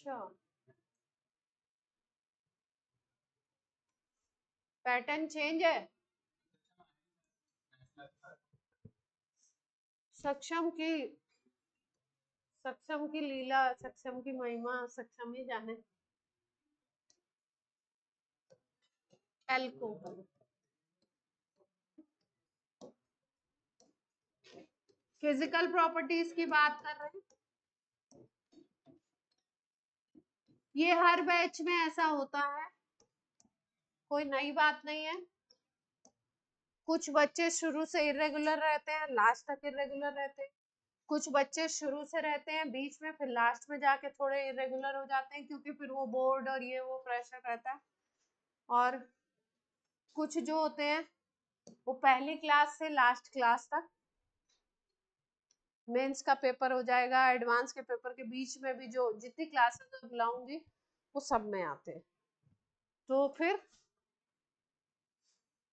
अच्छा, pattern change है। सक्षम की सक्षम की लीला, सक्षम की महिमा, सक्षम ही जाने। एल्कोहल, फिजिकल प्रॉपर्टीज की बात कर रहे हैं। ये हर बैच में ऐसा होता है, कोई नई बात नहीं है। कुछ बच्चे शुरू से इरेगुलर रहते हैं, लास्ट तक इरेगुलर रहते हैं। कुछ बच्चे शुरू से रहते हैं बीच में, फिर लास्ट में जाके थोड़े इरेगुलर हो जाते हैं, क्योंकि फिर वो बोर्ड और ये वो प्रेशर रहता है। और कुछ जो होते हैं वो पहली क्लास से लास्ट क्लास तक, मेंस का पेपर हो जाएगा, एडवांस के पेपर के बीच में भी जो जितनी क्लासेस मैं बुलाऊंगी वो सब में आते हैं। तो फिर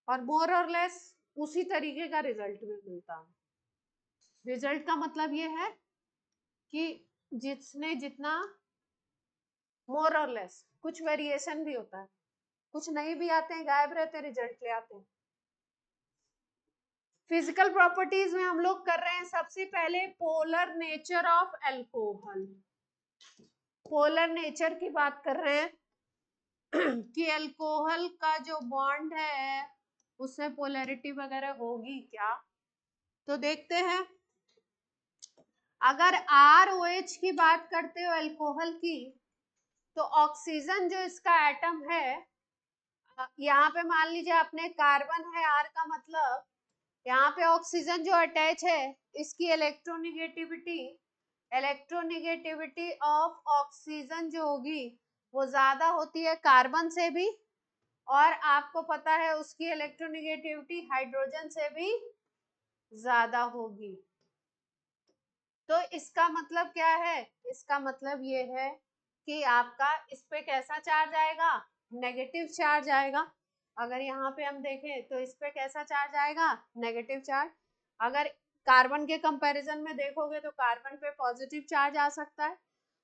और मोर और लेस उसी तरीके का रिजल्ट भी मिलता है। रिजल्ट का मतलब ये है कि जिसने जितना, मोर और लेस, कुछ वेरिएशन भी होता है, कुछ नहीं भी आते हैं, गायब रहते हैं, रिजल्ट ले आते हैं। फिजिकल प्रॉपर्टीज में हम लोग कर रहे हैं सबसे पहले polar nature of alcohol. Polar nature की बात कर रहे हैं कि अल्कोहल का जो बॉन्ड है उसमें पोलैरिटी वगैरह होगी क्या। तो देखते हैं, अगर ROH की बात करते हो अल्कोहल की, तो ऑक्सीजन जो इसका एटम है, यहाँ पे मान लीजिए अपने कार्बन है, R का मतलब, यहाँ पे ऑक्सीजन जो अटैच है इसकी इलेक्ट्रोनिगेटिविटी ऑफ ऑक्सीजन जो होगी वो ज्यादा होती है कार्बन से भी, और आपको पता है उसकी इलेक्ट्रोनिगेटिविटी हाइड्रोजन से भी ज्यादा होगी। तो इसका मतलब क्या है, इसका मतलब ये है कि आपका इस पे कैसा चार्ज आएगा, नेगेटिव चार्ज आएगा। अगर यहाँ पे हम देखें तो इस पे कैसा चार्ज आएगा, नेगेटिव चार्ज। अगर कार्बन के कंपैरिजन में देखोगे तो कार्बन पे पॉजिटिव चार्ज आ सकता है।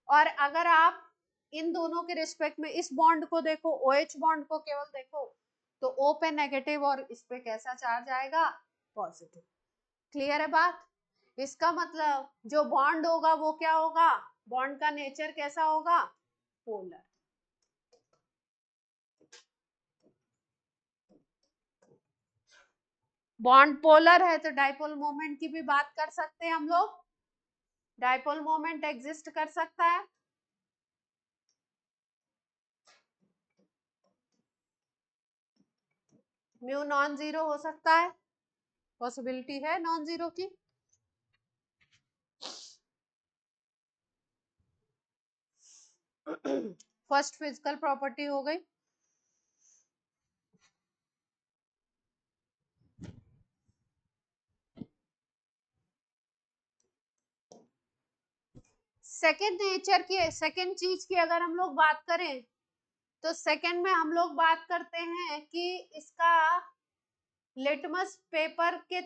और अगर आप इन दोनों के रिस्पेक्ट में इस बॉन्ड को देखो, OH बॉन्ड को केवल देखो, तो O पे नेगेटिव और इस पे कैसा चार्ज आएगा, पॉजिटिव। क्लियर है बात। इसका मतलब जो बॉन्ड होगा वो क्या होगा, बॉन्ड का नेचर कैसा होगा, पोलर। बॉन्ड पोलर है तो डाइपोल मोमेंट की भी बात कर सकते हैं हम लोग, डाइपोल मोमेंट एग्जिस्ट कर सकता है। म्यू नॉन जीरो हो सकता है, पॉसिबिलिटी है नॉन जीरो की। फर्स्ट फिजिकल प्रॉपर्टी हो गई। सेकेंड नेचर की, सेकेंड चीज की अगर हम लोग बात करें तो सेकेंड में हम लोग बात करते हैं कि इसका लिटमस पेपर के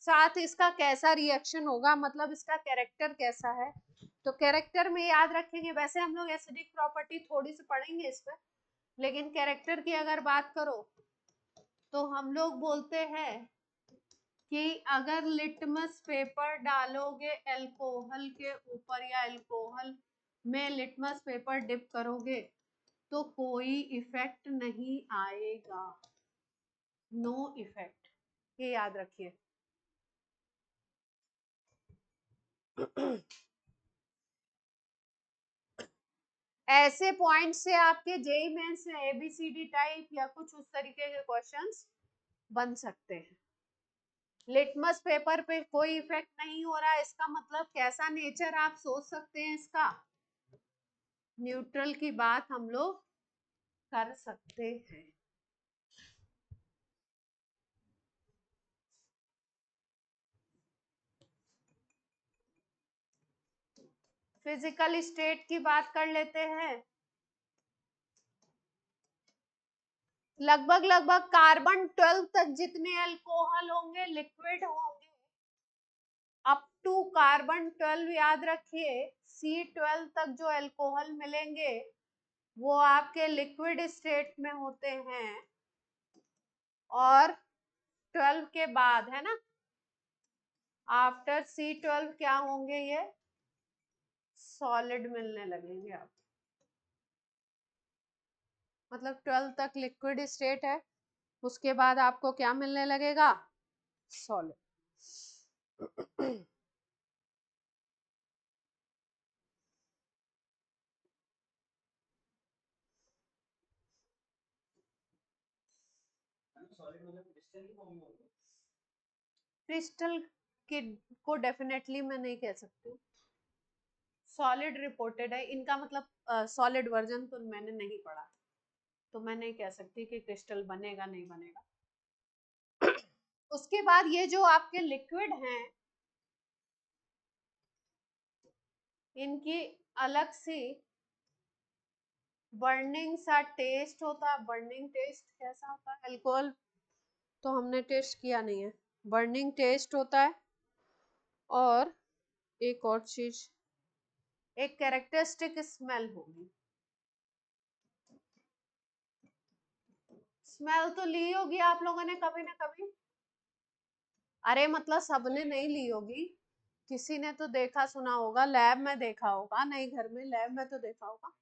साथ इसका कैसा रिएक्शन होगा, मतलब इसका कैरेक्टर कैसा है। तो कैरेक्टर में याद रखेंगे, वैसे हम लोग एसिडिक प्रॉपर्टी थोड़ी सी पढ़ेंगे इस पर, लेकिन कैरेक्टर की अगर बात करो तो हम लोग बोलते हैं कि अगर लिटमस पेपर डालोगे अल्कोहल के ऊपर या अल्कोहल में लिटमस पेपर डिप करोगे तो कोई इफेक्ट नहीं आएगा, नो इफेक्ट, ये याद रखिए। ऐसे पॉइंट से आपके जेई मेंस में ABCD टाइप या कुछ उस तरीके के क्वेश्चंस बन सकते हैं। लिटमस पेपर पे कोई इफेक्ट नहीं हो रहा है, इसका मतलब कैसा नेचर आप सोच सकते हैं इसका, न्यूट्रल की बात हम लोग कर सकते हैं। फिजिकल स्टेट की बात कर लेते हैं। लगभग कार्बन 12 तक जितने अल्कोहल होंगे लिक्विड होंगे, अप टू कार्बन 12 याद रखिए, C12 तक जो अल्कोहल मिलेंगे वो आपके लिक्विड स्टेट में होते हैं, और 12 के बाद, है ना, आफ्टर C12 क्या होंगे, ये सॉलिड मिलने लगेंगे आप, मतलब 12 तक लिक्विड स्टेट है, उसके बाद आपको क्या मिलने लगेगा, सॉलिड। क्रिस्टल को डेफिनेटली मैं नहीं कह सकती, सॉलिड रिपोर्टेड है इनका, मतलब सॉलिड वर्जन तो मैंने नहीं पढ़ा, तो मैं नहीं कह सकती कि क्रिस्टल बनेगा नहीं बनेगा। उसके बाद ये जो आपके लिक्विड हैं, इनकी अलग सी बर्निंग सा टेस्ट होता है। बर्निंग टेस्ट कैसा होता है, अल्कोहल तो हमने टेस्ट किया नहीं है, बर्निंग टेस्ट होता है, और एक और चीज, एक कैरेक्टरिस्टिक स्मेल होगी। स्मेल तो ली होगी आप लोगों ने कभी ना कभी, अरे मतलब सबने नहीं ली होगी, किसी ने तो देखा सुना होगा, लैब में देखा होगा, नहीं घर में, लैब में तो देखा होगा।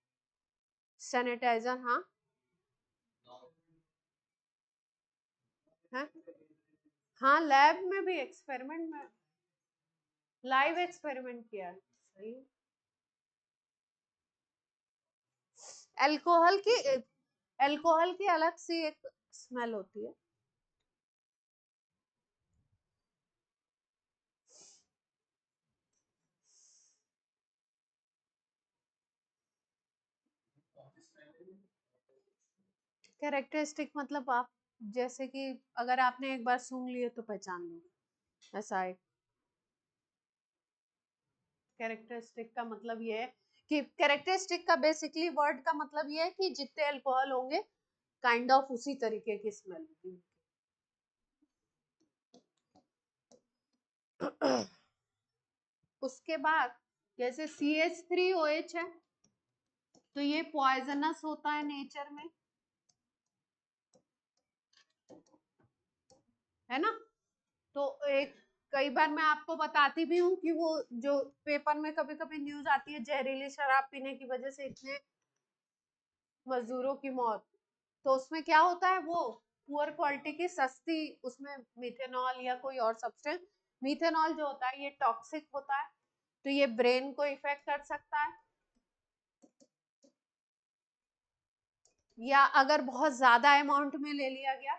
सैनिटाइजर, हाँ है, हाँ लैब में भी एक्सपेरिमेंट में, लाइव एक्सपेरिमेंट किया है, सही। अल्कोहल की, अल्कोहल की अलग सी एक स्मेल होती है। कैरेक्टरिस्टिक मतलब आप, जैसे कि अगर आपने एक बार सूंघ लिए तो पहचान लो, ऐसा एक कैरेक्टरिस्टिक का मतलब ये है कि, कैरेक्टरिस्टिक का बेसिकली वर्ड का मतलब ये है कि जितने अल्कोहल होंगे काइंड ऑफ उसी तरीके की स्मेल होगी। उसके बाद जैसे CH3OH है, तो ये पॉइजनस होता है नेचर में, है ना। तो एक, कई बार मैं आपको बताती भी हूँ कि वो जो पेपर में कभी कभी न्यूज आती है, जहरीली शराब पीने की वजह से इतने मजदूरों की मौत, तो उसमें क्या होता है, वो पुअर क्वालिटी की सस्ती, उसमें मिथेनॉल या कोई और सब्सटेंस, मिथेनॉल जो होता है ये टॉक्सिक होता है, तो ये ब्रेन को इफेक्ट कर सकता है, या अगर बहुत ज्यादा अमाउंट में ले लिया गया,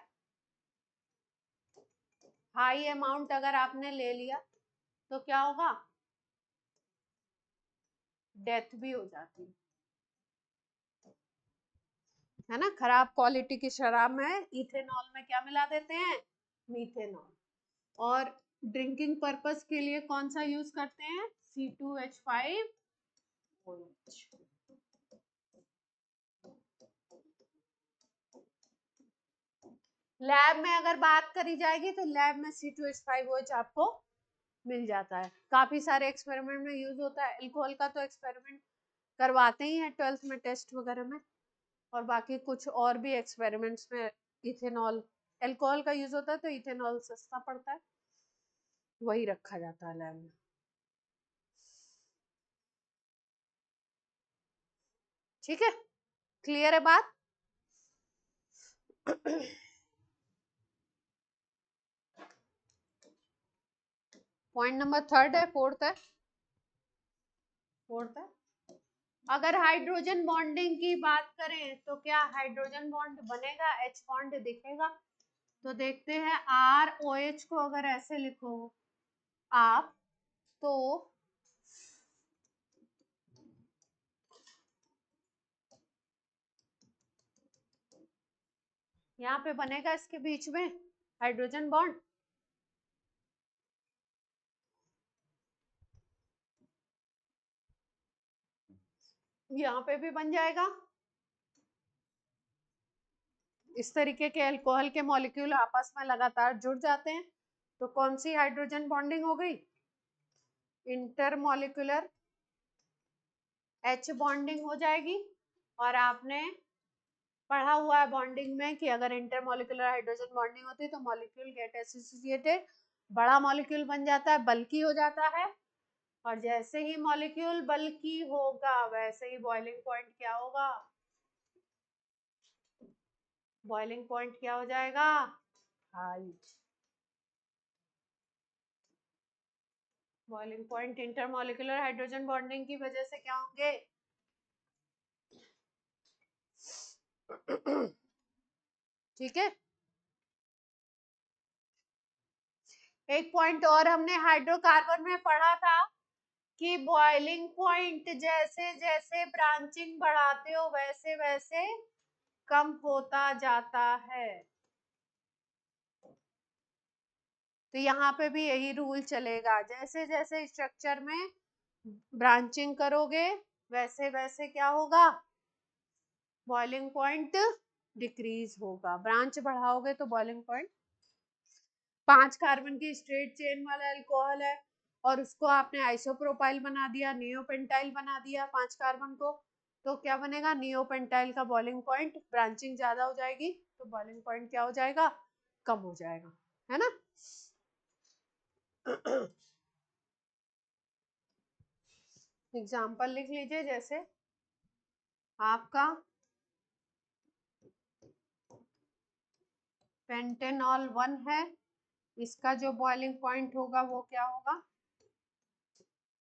हाई अमाउंट अगर आपने ले लिया तो क्या होगा, डेथ भी हो जाती है ना। खराब क्वालिटी की शराब में इथेनॉल में क्या मिला देते हैं, मीथेनॉल। और ड्रिंकिंग पर्पस के लिए कौन सा यूज करते हैं, C2H5OH। लैब में अगर बात करी जाएगी तो लैब में C2H5OH आपको मिल जाता है, काफी सारे एक्सपेरिमेंट में यूज होता है। अल्कोहल का तो एक्सपेरिमेंट करवाते ही हैं 12th में, टेस्ट वगैरह में, और बाकी कुछ और भी एक्सपेरिमेंट्स में इथेनॉल, अल्कोहल का यूज होता है, तो इथेनॉल सस्ता पड़ता है, वही रखा जाता है लैब में। ठीक है, क्लियर है बात। पॉइंट नंबर थर्ड है, फोर्थ है, फोर्थ है, अगर हाइड्रोजन बॉन्डिंग की बात करें तो क्या हाइड्रोजन बॉन्ड बनेगा, H बॉन्ड दिखेगा, तो देखते हैं, ROH को अगर ऐसे लिखो आप, तो यहाँ पे बनेगा इसके बीच में हाइड्रोजन बॉन्ड, यहाँ पे भी बन जाएगा। इस तरीके के अल्कोहल के मॉलिक्यूल आपस में लगातार जुड़ जाते हैं, तो कौन सी हाइड्रोजन बॉन्डिंग हो गई, इंटरमॉलिक्यूलर H बॉन्डिंग हो जाएगी। और आपने पढ़ा हुआ है बॉन्डिंग में कि अगर इंटरमॉलिक्यूलर हाइड्रोजन बॉन्डिंग होती है तो मॉलिक्यूल गेट एसोसिएटेड, बड़ा मॉलिक्यूल बन जाता है, बल्कि हो जाता है। और जैसे ही मॉलिक्यूल बल्कि होगा वैसे ही बॉइलिंग पॉइंट क्या होगा, बॉइलिंग पॉइंट क्या हो जाएगा, high. Boiling point intermolecular hydrogen bonding की वजह से क्या होंगे, ठीक है। एक पॉइंट और हमने हाइड्रोकार्बन में पढ़ा था कि बॉइलिंग पॉइंट जैसे जैसे ब्रांचिंग बढ़ाते हो वैसे वैसे कम होता जाता है। तो यहाँ पे भी यही रूल चलेगा, जैसे जैसे स्ट्रक्चर में ब्रांचिंग करोगे वैसे वैसे क्या होगा, बॉइलिंग पॉइंट डिक्रीज होगा। ब्रांच बढ़ाओगे तो बॉइलिंग पॉइंट। 5 कार्बन की स्ट्रेट चेन वाला अल्कोहल है और उसको आपने आइसोप्रोपाइल बना दिया, नियोपेंटाइल बना दिया 5 कार्बन को, तो क्या बनेगा, नियोपेंटाइल का बॉइलिंग पॉइंट, ब्रांचिंग ज्यादा हो जाएगी तो बॉइलिंग पॉइंट क्या हो जाएगा, कम हो जाएगा, है ना। एग्जाम्पल लिख लीजिए, जैसे आपका पेंटेनॉल 1 है, इसका जो बॉइलिंग पॉइंट होगा वो क्या होगा,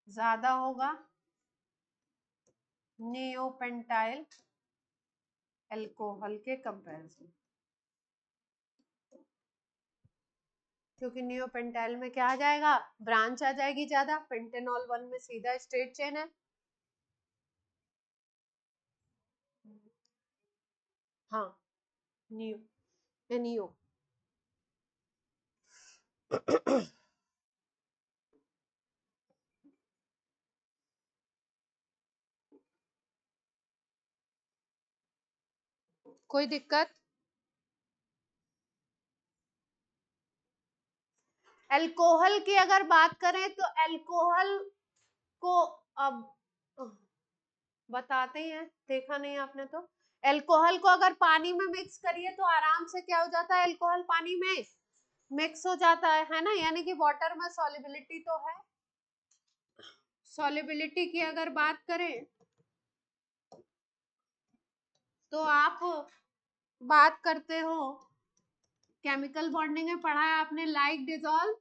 ज्यादा होगा नियोपेंटाइल अल्कोहल के कंपैरिजन, क्योंकि नियोपेंटाइल में क्या आ जाएगा, ब्रांच आ जाएगी ज्यादा, पेंटेनॉल 1 में सीधा स्ट्रेट चेन है। हाँ, नियो नियो कोई दिक्कत। अल्कोहल की अगर बात करें तो अल्कोहल को अब बताते हैं, देखा नहीं आपने तो, अल्कोहल को अगर पानी में मिक्स करिए तो आराम से क्या हो जाता है, अल्कोहल पानी में मिक्स हो जाता है ना, यानी कि वाटर में सॉल्युबिलिटी तो है। सॉल्युबिलिटी की अगर बात करें तो आप बात करते हो, केमिकल बॉन्डिंग में पढ़ा है आपने, लाइक डिजॉल्व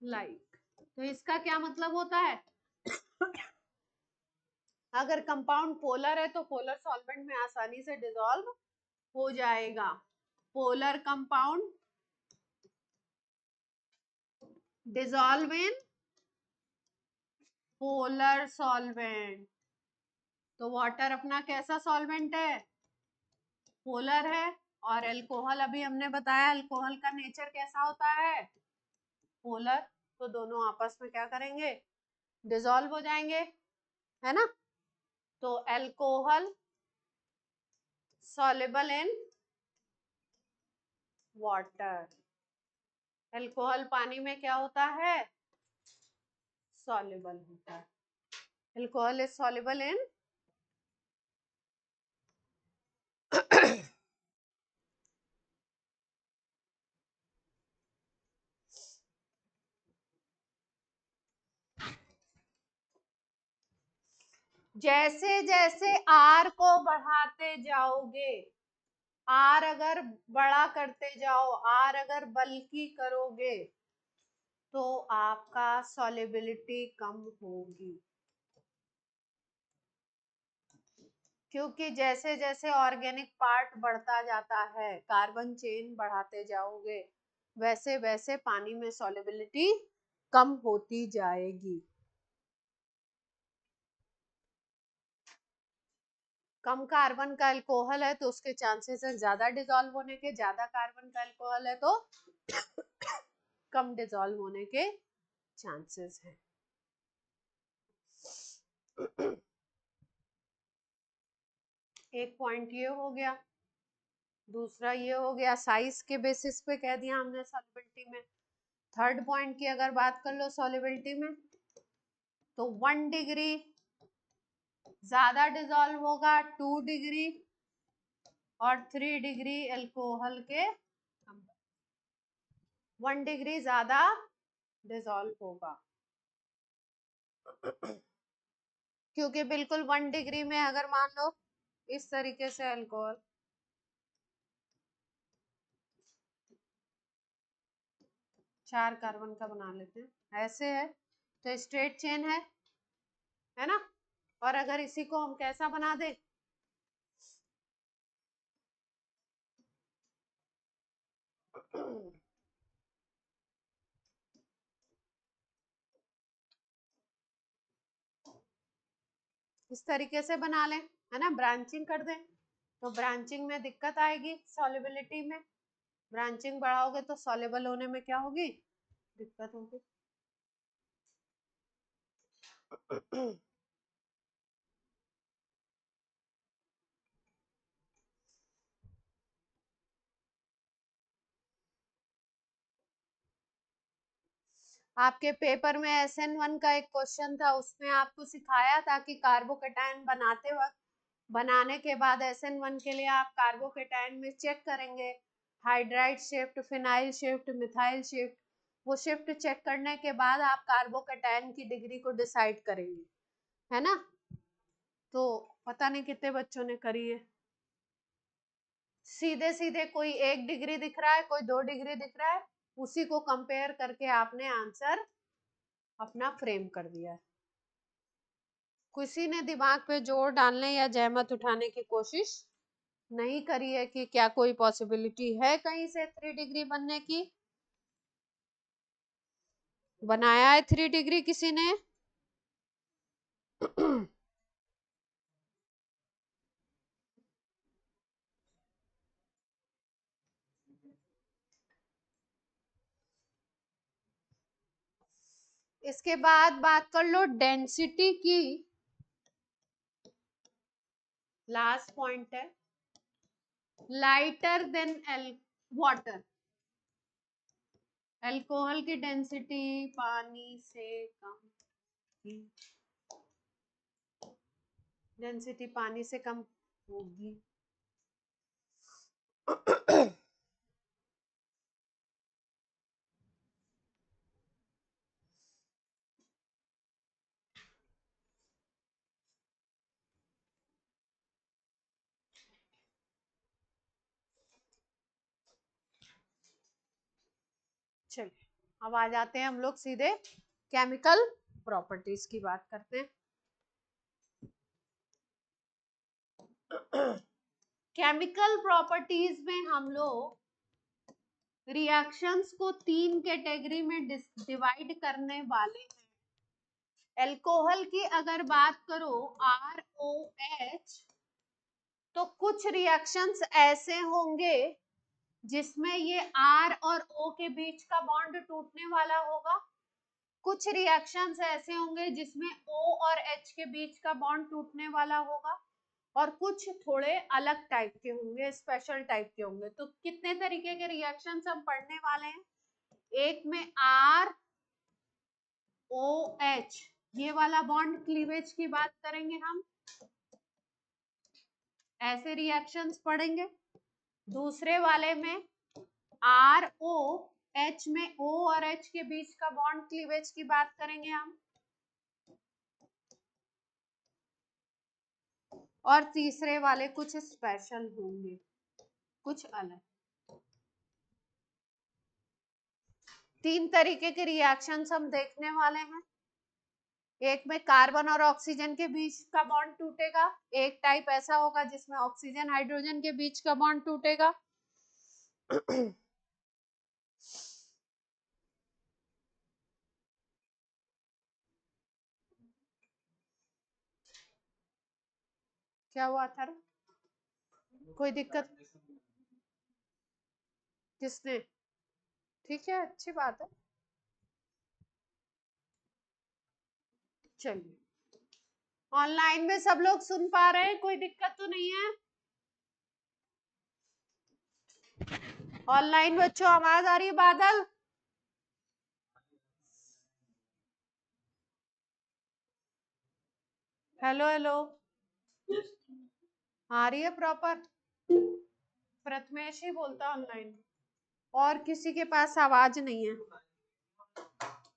लाइक, तो इसका क्या मतलब होता है, अगर कंपाउंड पोलर है तो पोलर सॉल्वेंट में आसानी से डिसॉल्व हो जाएगा। Polar compound dissolve in polar solvent, तो वाटर अपना कैसा सॉल्वेंट है, पोलर है। और अल्कोहल अभी हमने बताया अल्कोहल का नेचर कैसा होता है, पोलर, तो दोनों आपस में क्या करेंगे, डिसॉल्व हो जाएंगे, है ना। तो alcohol soluble in water, alcohol पानी में क्या होता है, सॉल्युबल होता है, अल्कोहल इज सॉल्युबल इन जैसे जैसे आर को बढ़ाते जाओगे, आर अगर बड़ा करते जाओ, आर अगर बल्कि करोगे तो आपका सॉल्युबिलिटी कम होगी, क्योंकि जैसे जैसे ऑर्गेनिक पार्ट बढ़ता जाता है, कार्बन चेन बढ़ाते जाओगे वैसे वैसे पानी में सॉल्युबिलिटी कम होती जाएगी। कम कार्बन का अल्कोहल है तो उसके चांसेस है ज्यादा डिसॉल्व होने के, ज्यादा कार्बन का अल्कोहल है तो कम डिसॉल्व होने के चांसेस हैं। एक पॉइंट ये हो गया, दूसरा ये हो गया साइज के बेसिस पे कह दिया हमने सॉल्युबिलिटी में। थर्ड पॉइंट की अगर बात कर लो सॉल्युबिलिटी में, तो 1 डिग्री ज्यादा डिजोल्व होगा 2 डिग्री और 3 डिग्री अल्कोहल के 1 डिग्री ज्यादा डिजोल्व होगा क्योंकि बिल्कुल 1 डिग्री में अगर मान लो इस तरीके से अल्कोहल 4 कार्बन का बना लेते हैं, ऐसे है तो स्ट्रेट चेन है ना। और अगर इसी को हम कैसा बना दें, इस तरीके से बना लें, है ना, ब्रांचिंग कर दें, तो ब्रांचिंग में दिक्कत आएगी, सॉल्युबिलिटी में ब्रांचिंग बढ़ाओगे तो सॉल्युबल होने में क्या होगी, दिक्कत होगी। आपके पेपर में SN1 का एक क्वेश्चन था, उसमें आपको सिखाया था कि कार्बोकेटायन बनाते वक्त, बनाने के बाद SN1 के लिए आप कार्बोकेटायन में चेक करेंगे hydride shift, phenyl shift, methyl shift. वो शिफ्ट चेक करने के बाद आप कार्बोकेटायन की डिग्री को डिसाइड करेंगे, है ना। तो पता नहीं कितने बच्चों ने करी है। सीधे सीधे कोई 1 डिग्री दिख रहा है, कोई 2 डिग्री दिख रहा है, उसी को कंपेयर करके आपने आंसर अपना फ्रेम कर दिया है। किसी ने दिमाग पे जोर डालने या जहमत उठाने की कोशिश नहीं करी है कि क्या कोई पॉसिबिलिटी है कहीं से 3 डिग्री बनने की। बनाया है 3 डिग्री किसी ने? इसके बाद बात कर लो डेंसिटी की। लास्ट पॉइंट है लाइटर देन वाटर, अल्कोहल की डेंसिटी पानी से कम, डेंसिटी पानी से कम होगी। चलिए अब आ जाते हैं हम लोग सीधे केमिकल प्रॉपर्टीज की बात करते हैं। केमिकल प्रॉपर्टीज में हम लोग रिएक्शंस को 3 कैटेगरी में डिवाइड करने वाले हैं। अल्कोहल की अगर बात करो ROH, तो कुछ रिएक्शंस ऐसे होंगे जिसमें ये R और O के बीच का बॉन्ड टूटने वाला होगा, कुछ रिएक्शंस ऐसे होंगे जिसमें O और H के बीच का बॉन्ड टूटने वाला होगा, और कुछ थोड़े अलग टाइप के होंगे, स्पेशल टाइप के होंगे। तो कितने तरीके के रिएक्शंस हम पढ़ने वाले हैं, एक में ROH ये वाला बॉन्ड क्लीवेज की बात करेंगे हम, ऐसे रिएक्शंस पढ़ेंगे। दूसरे वाले में ROH में O और H के बीच का बॉन्ड क्लीवेज की बात करेंगे हम। और तीसरे वाले कुछ स्पेशल होंगे, कुछ अलग। 3 तरीके के रिएक्शंस हम देखने वाले हैं। एक में कार्बन और ऑक्सीजन के बीच का बॉन्ड टूटेगा, एक टाइप ऐसा होगा जिसमें ऑक्सीजन हाइड्रोजन के बीच का बॉन्ड टूटेगा। क्या हुआ था, कोई दिक्कत? किसने? ठीक है, अच्छी बात है। चलिए ऑनलाइन में सब लोग सुन पा रहे हैं, कोई दिक्कत तो नहीं है? ऑनलाइन बच्चों आवाज आ रही है? बादल हेलो हेलो, आ रही है प्रॉपर? प्रथमेश ही बोलता ऑनलाइन, और किसी के पास आवाज नहीं है।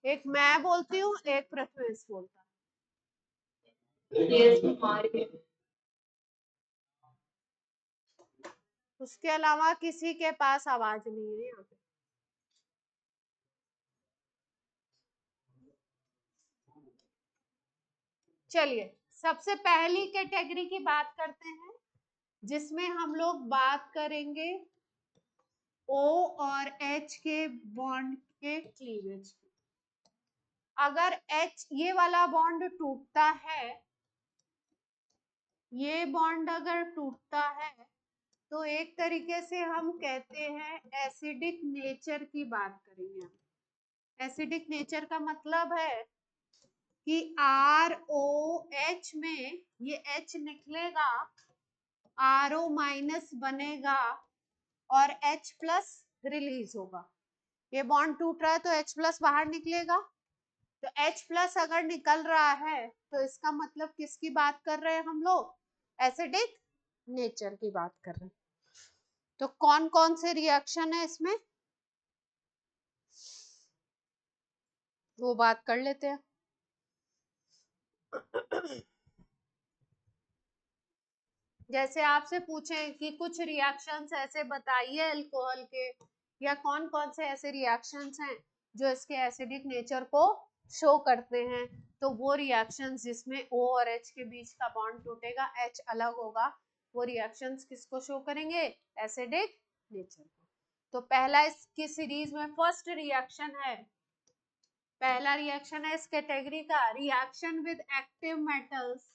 एक मैं बोलती हूँ, एक प्रथमेश बोलता है। उसके अलावा किसी के पास आवाज नहीं है यहाँ पे। चलिए, सबसे पहली कैटेगरी की बात करते हैं, जिसमें हम लोग बात करेंगे O और H के बॉन्ड के क्लीवेज की। अगर H ये वाला बॉन्ड टूटता है, ये बॉन्ड अगर टूटता है, तो एक तरीके से हम कहते हैं एसिडिक नेचर की बात करेंगे हम। एसिडिक नेचर का मतलब है कि ROH में ये H निकलेगा, RO माइनस बनेगा और H प्लस रिलीज होगा। ये बॉन्ड टूट रहा है तो H प्लस बाहर निकलेगा। तो H प्लस अगर निकल रहा है तो इसका मतलब किसकी बात कर रहे हैं हम लोग? एसिडिक नेचर की बात कर रहे हैं। तो कौन कौन से रिएक्शन है इसमें, वो बात कर लेते हैं। जैसे आपसे पूछें कि कुछ रिएक्शंस ऐसे बताइए अल्कोहल के, या कौन कौन से ऐसे रिएक्शंस हैं जो इसके एसिडिक नेचर को शो करते हैं, तो वो रिएक्शंस जिसमें O और H के बीच का बॉन्ड टूटेगा, H अलग होगा, वो रिएक्शंस किसको शो करेंगे? एसिडिक नेचर को। तो पहला इसकी सीरीज में फर्स्ट रिएक्शन है, पहला रिएक्शन है इस कैटेगरी का, reaction with active metals.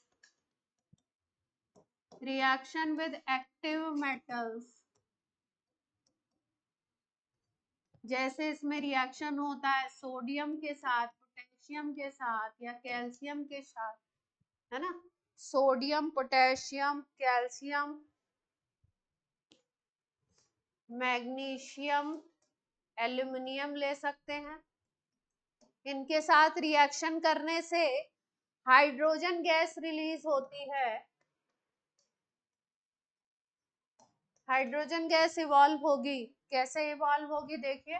Reaction with active metals, जैसे इसमें रिएक्शन होता है सोडियम के साथ, पोटेशियम के साथ, या कैल्शियम के साथ, है ना। Sodium, potassium, calcium, magnesium, aluminium ले सकते हैं। इनके साथ रिएक्शन करने से हाइड्रोजन गैस रिलीज होती है। हाइड्रोजन गैस इवॉल्व होगी, कैसे इवॉल्व होगी? देखिए,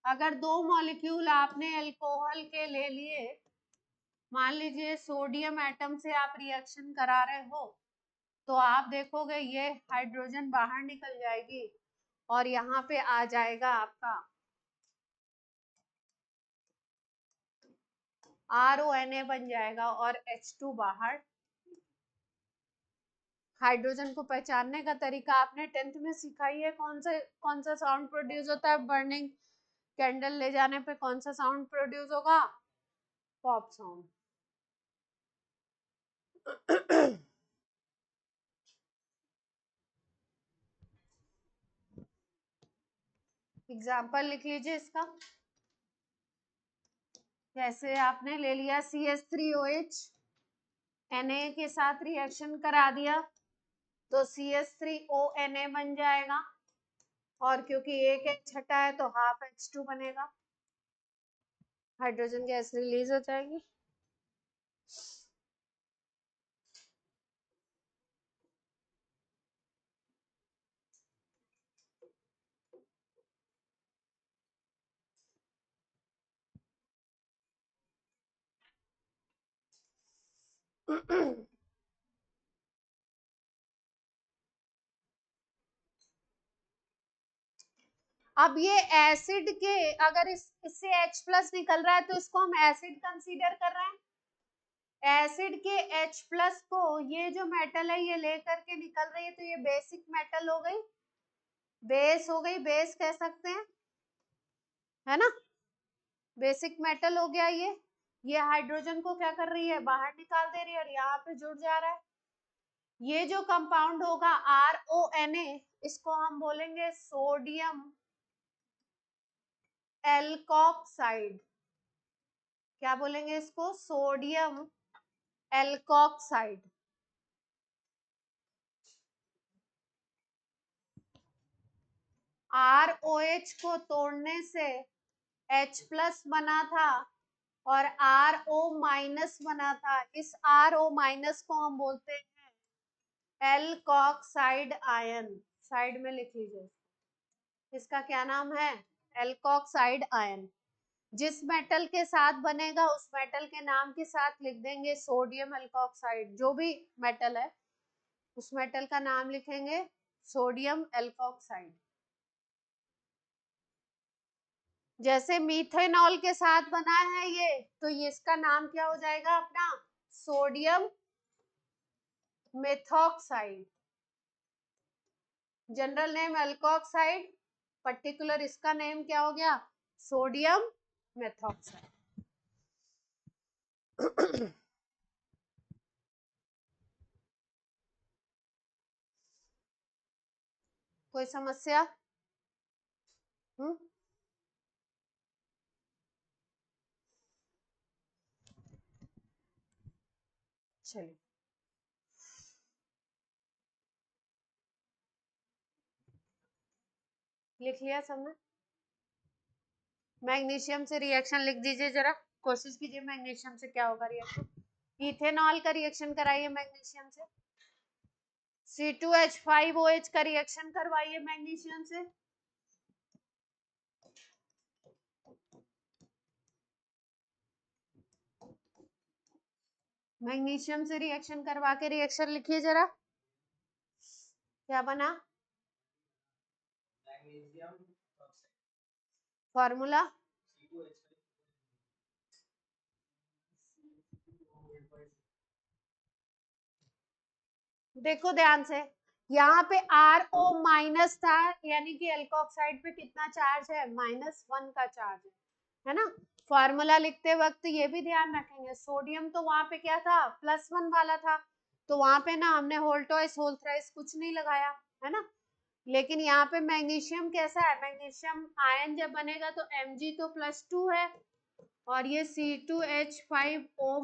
अगर दो मॉलिक्यूल आपने अल्कोहल के ले लिए, मान लीजिए सोडियम एटम से आप रिएक्शन करा रहे हो, तो आप देखोगे ये हाइड्रोजन बाहर निकल जाएगी और यहाँ पे आ जाएगा आपका RONA बन जाएगा और H2 बाहर। हाइड्रोजन को पहचानने का तरीका आपने 10th में सीखा ही है। कौन सा साउंड प्रोड्यूस होता है? बर्निंग कैंडल ले जाने पे कौन सा साउंड प्रोड्यूस होगा? Pop sound. एग्जाम्पल लिख लीजिए इसका। जैसे आपने ले लिया CH3OH, Na के साथ रिएक्शन करा दिया तो CH3ONA बन जाएगा, और क्योंकि एक H हटा है तो हाफ H2 बनेगा, हाइड्रोजन गैस रिलीज हो जाएगी। अब ये एसिड के, अगर इससे H प्लस निकल रहा है तो इसको हम एसिड कंसीडर कर रहे हैं। एसिड के H प्लस को ये जो मेटल है ये लेकर के निकल रही है, तो ये बेसिक मेटल हो गई, बेस हो गई, बेस कह सकते हैं, है ना। बेसिक मेटल हो गया ये हाइड्रोजन को क्या कर रही है? बाहर निकाल दे रही है और यहाँ पे जुड़ जा रहा है। ये जो कंपाउंड होगा RONA, इसको हम बोलेंगे सोडियम एल्कोक्साइड। क्या बोलेंगे इसको? Sodium alkoxide. ROH को तोड़ने से H प्लस बना था, और RO- बना था। इस RO- को हम बोलते हैं एल्कोक्साइड आयन। साइड में लिख लीजिए, इसका क्या नाम है? Alkoxide ion. जिस मेटल के साथ बनेगा उस मेटल के नाम के साथ लिख देंगे सोडियम एल्कोक्साइड। जो भी मेटल है उस मेटल का नाम लिखेंगे सोडियम एल्कोक्साइड। जैसे मीथेनॉल के साथ बना है ये, तो ये इसका नाम क्या हो जाएगा अपना? Sodium methoxide. General name alkoxide, particular इसका नेम क्या हो गया? Sodium methoxide. कोई समस्या? चलिए, लिख लिया सबने? मैग्नीशियम से रिएक्शन लिख दीजिए जरा, कोशिश कीजिए मैग्नीशियम से क्या होगा रिएक्शन। इथेनॉल का रिएक्शन कराइए मैग्नीशियम से। C2H5OH का रिएक्शन करवाइए मैग्नीशियम से। मैग्नीशियम से रिएक्शन करवा के रिएक्शन लिखिए जरा, क्या बना? फॉर्मूला देखो ध्यान से, यहाँ पे RO- था, यानी कि एल्कोक्साइड पे कितना चार्ज है? -1 का चार्ज है ना। फॉर्मूला लिखते वक्त ये भी ध्यान रखेंगे, सोडियम तो वहां पे क्या था? +1 वाला था, तो वहां पे ना हमने होल ट्वाइस होल थ्राइस कुछ नहीं लगाया, है ना। लेकिन यहाँ पे मैग्नीशियम कैसा है? मैग्नीशियम आयन जब बनेगा तो Mg तो +2 है और ये C2H5O-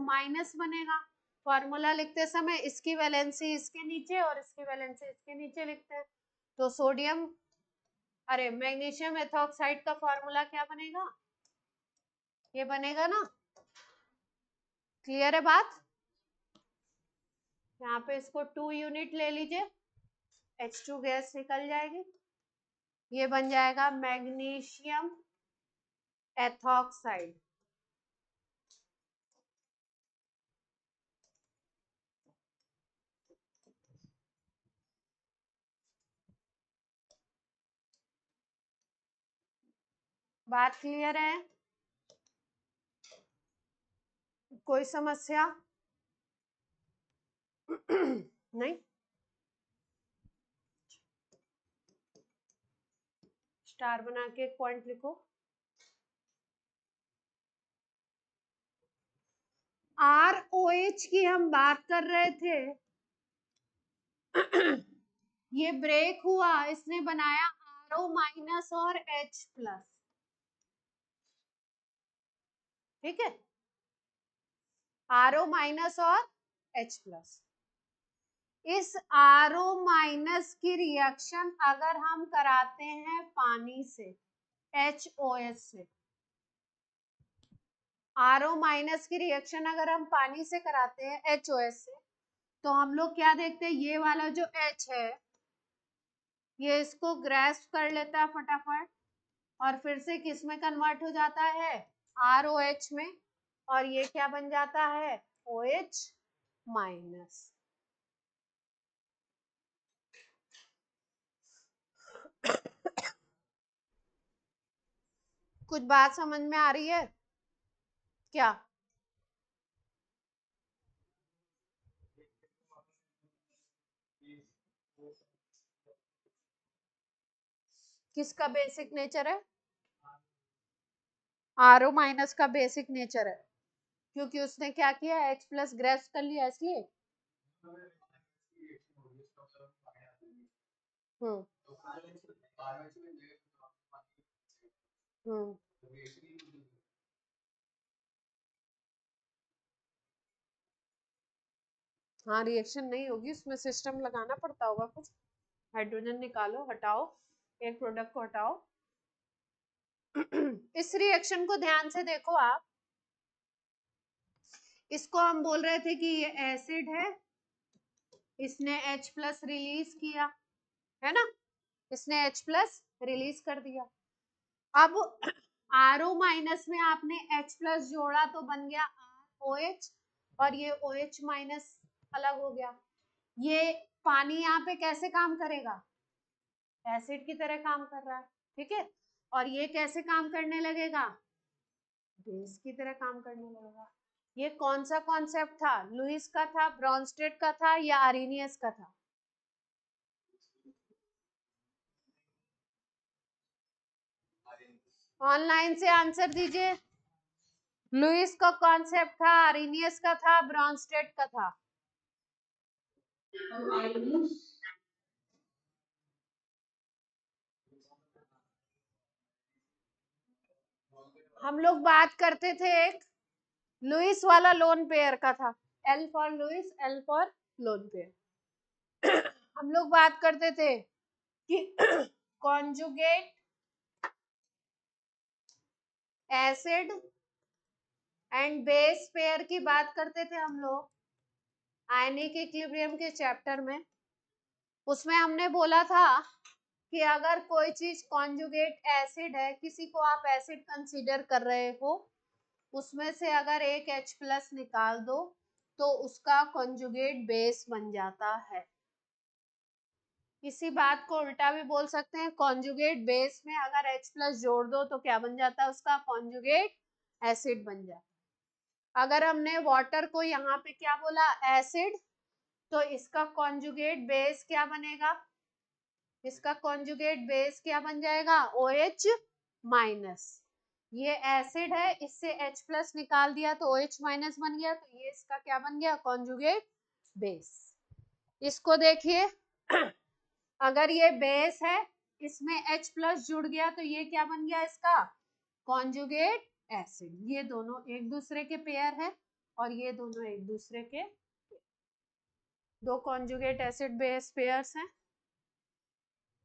बनेगा। फॉर्मूला लिखते समय इसकी वैलेंसी इसके नीचे और इसकी वैलेंसी इसके नीचे लिखते हैं, तो सोडियम अरे मैग्नीशियम एथॉक्साइड का फॉर्मूला क्या बनेगा? ये बनेगा ना। क्लियर है बात? यहाँ पे इसको 2 यूनिट ले लीजिए, H2 गैस निकल जाएगी, ये बन जाएगा मैग्नीशियम एथॉक्साइड। बात क्लियर है? कोई समस्या? नहीं? स्टार बना के पॉइंट लिखो। ROH की हम बात कर रहे थे, ये ब्रेक हुआ, इसने बनाया RO- और H+, ठीक है। RO- और H+, इस RO- की रिएक्शन अगर हम कराते हैं पानी से, HOS से, RO- की रिएक्शन अगर हम पानी से कराते हैं HOS से, तो हम लोग क्या देखते हैं? ये वाला जो H है ये इसको ग्रेस्प कर लेता है फटाफट और फिर से किस में कन्वर्ट हो जाता है? ROH में, और ये क्या बन जाता है? OH-। कुछ बात समझ में आ रही है क्या? किसका बेसिक नेचर है? RO- का बेसिक नेचर है, क्योंकि उसने क्या किया? H+ ग्रेस्प कर लिया इसलिए। हम्म हम्म हाँ, रिएक्शन नहीं होगी, उसमें सिस्टम लगाना पड़ता होगा कुछ। हाइड्रोजन निकालो, हटाओ, एक प्रोडक्ट को हटाओ। इस रिएक्शन को ध्यान से देखो आप, इसको हम बोल रहे थे कि ये एसिड है, इसने H प्लस रिलीज किया, है ना, इसने H प्लस रिलीज कर दिया। अब RO माइनस में आपने H प्लस जोड़ा तो बन गया ROH, और ये OH माइनस अलग हो गया। ये पानी यहाँ पे कैसे काम करेगा, एसिड की तरह काम कर रहा है, ठीक है, और ये कैसे काम करने लगेगा, बेस की तरह काम करने लगेगा। ये कौन सा कॉन्सेप्ट था, लुईस का था, ब्रॉन्स्टेड का था, या आर्नियस का था? ऑनलाइन से आंसर दीजिए। लुईस का कॉन्सेप्ट था, आर्नियस का था, ब्रॉन्स्टेड का था? हम लोग बात करते थे एक लुईस वाला लोन पेयर का था, L for Lewis, L for lone pair. हम लोग बात करते थे कि conjugate acid and base pair की बात करते थे हम लोग आयनिक इक्विलिब्रियम के चैप्टर में। उसमें हमने बोला था कि अगर कोई चीज कॉन्जुगेट एसिड है, किसी को आप एसिड कंसीडर कर रहे हो, उसमें से अगर एक H प्लस निकाल दो तो उसका कॉन्जुगेट बेस बन जाता है। इसी बात को उल्टा भी बोल सकते हैं, कॉन्जुगेट बेस में अगर H प्लस जोड़ दो तो क्या बन जाता है, उसका कॉन्जुगेट एसिड बन जाता है। अगर हमने वाटर को यहाँ पे क्या बोला, एसिड, तो इसका कॉन्जुगेट बेस क्या बनेगा, इसका कॉन्जुगेट बेस क्या बन जाएगा, OH माइनस। ये एसिड है, इससे H प्लस निकाल दिया तो OH माइनस बन गया, तो ये इसका क्या बन गया, कॉन्जुगेट बेस। इसको देखिए, अगर ये बेस है, इसमें H प्लस जुड़ गया तो ये क्या बन गया, इसका कॉन्जुगेट एसिड। ये दोनों एक दूसरे के पेयर है और ये दोनों एक दूसरे के, दो कॉन्जुगेट एसिड बेस पेयर्स हैं।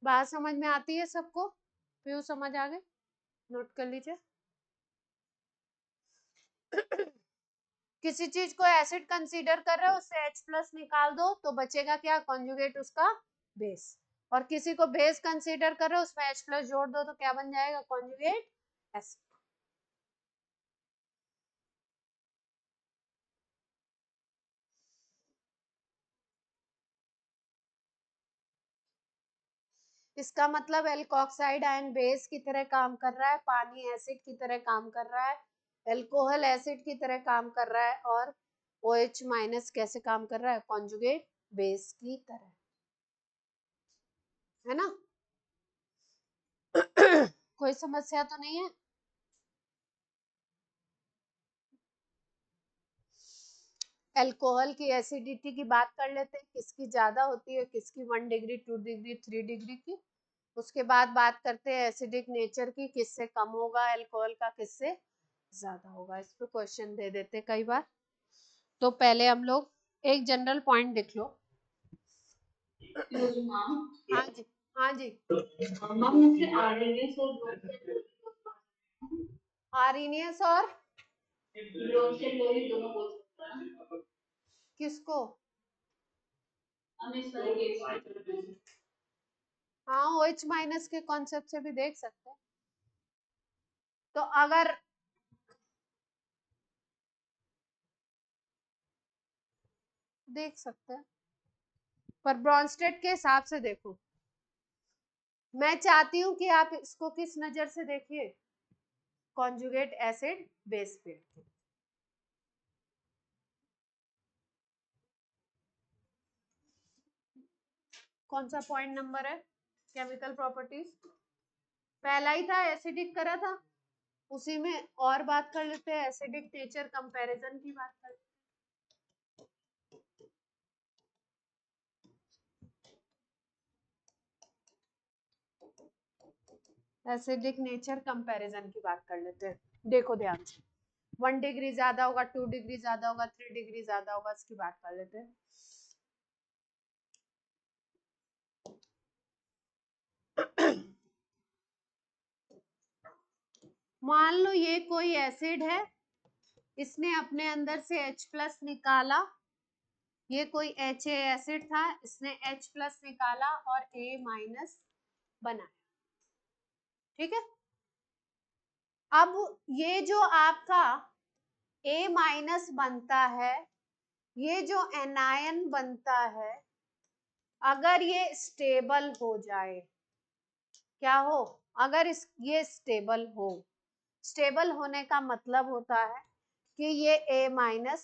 बात समझ में आती है सबको, व्यू समझ आ गए, नोट कर लीजिए। किसी चीज को एसिड कंसीडर कर रहे हो, उससे H प्लस निकाल दो तो बचेगा क्या, कॉन्जुगेट उसका बेस। और किसी को बेस कंसीडर कर रहे हो, उसमें H प्लस जोड़ दो तो क्या बन जाएगा, कॉन्जुगेट एसिड। इसका मतलब एल्कोक्साइड आयन बेस की तरह काम कर रहा है, पानी एसिड की तरह काम कर रहा है, एल्कोहल एसिड की तरह काम कर रहा है, और OH माइनस कैसे काम कर रहा है, कॉन्जुगेट बेस की तरह, है ना। कोई समस्या तो नहीं है। अल्कोहल की एसिडिटी की बात कर लेते हैं, किसकी ज्यादा होती है, किसकी 1 डिग्री 2 डिग्री 3 डिग्री की। उसके बाद बात करते हैं एसिडिक नेचर की, किससे कम होगा अल्कोहल का, किससे ज्यादा होगा। इस पे क्वेश्चन दे देते कई बार। तो पहले हम लोग एक जनरल पॉइंट लिख लो। हाँ जी, हाँ जी, आर्नियस और किसको, हाँ OH माइनस के कॉन्सेप्ट से भी देख सकते हैं। तो अगर देख सकते हैं, पर ब्रॉन्स्टेड के हिसाब से देखो, मैं चाहती हूं कि आप इसको किस नजर से देखिए, कॉन्जुगेट एसिड बेस पे। कौन सा पॉइंट नंबर है, केमिकल प्रॉपर्टीज, पहला ही था, एसिडिक करा था, उसी में और बात कर लेते हैं, एसिडिक नेचर कंपैरिजन की बात कर लेते हैं, एसिडिक नेचर कंपैरिजन की बात कर लेते हैं। देखो ध्यान से, 1 डिग्री ज्यादा होगा, 2 डिग्री ज्यादा होगा, 3 डिग्री ज्यादा होगा, इसकी बात कर लेते हैं। मान लो ये कोई एसिड है इसने अपने अंदर से H+ निकाला, ये कोई HA एसिड था, इसने H+ निकाला और A- बनाया। ठीक है, अब ये जो आपका A- बनता है, ये जो एनायन बनता है, अगर ये स्टेबल हो जाए, क्या हो, अगर ये स्टेबल हो, स्टेबल होने का मतलब होता है कि ये A-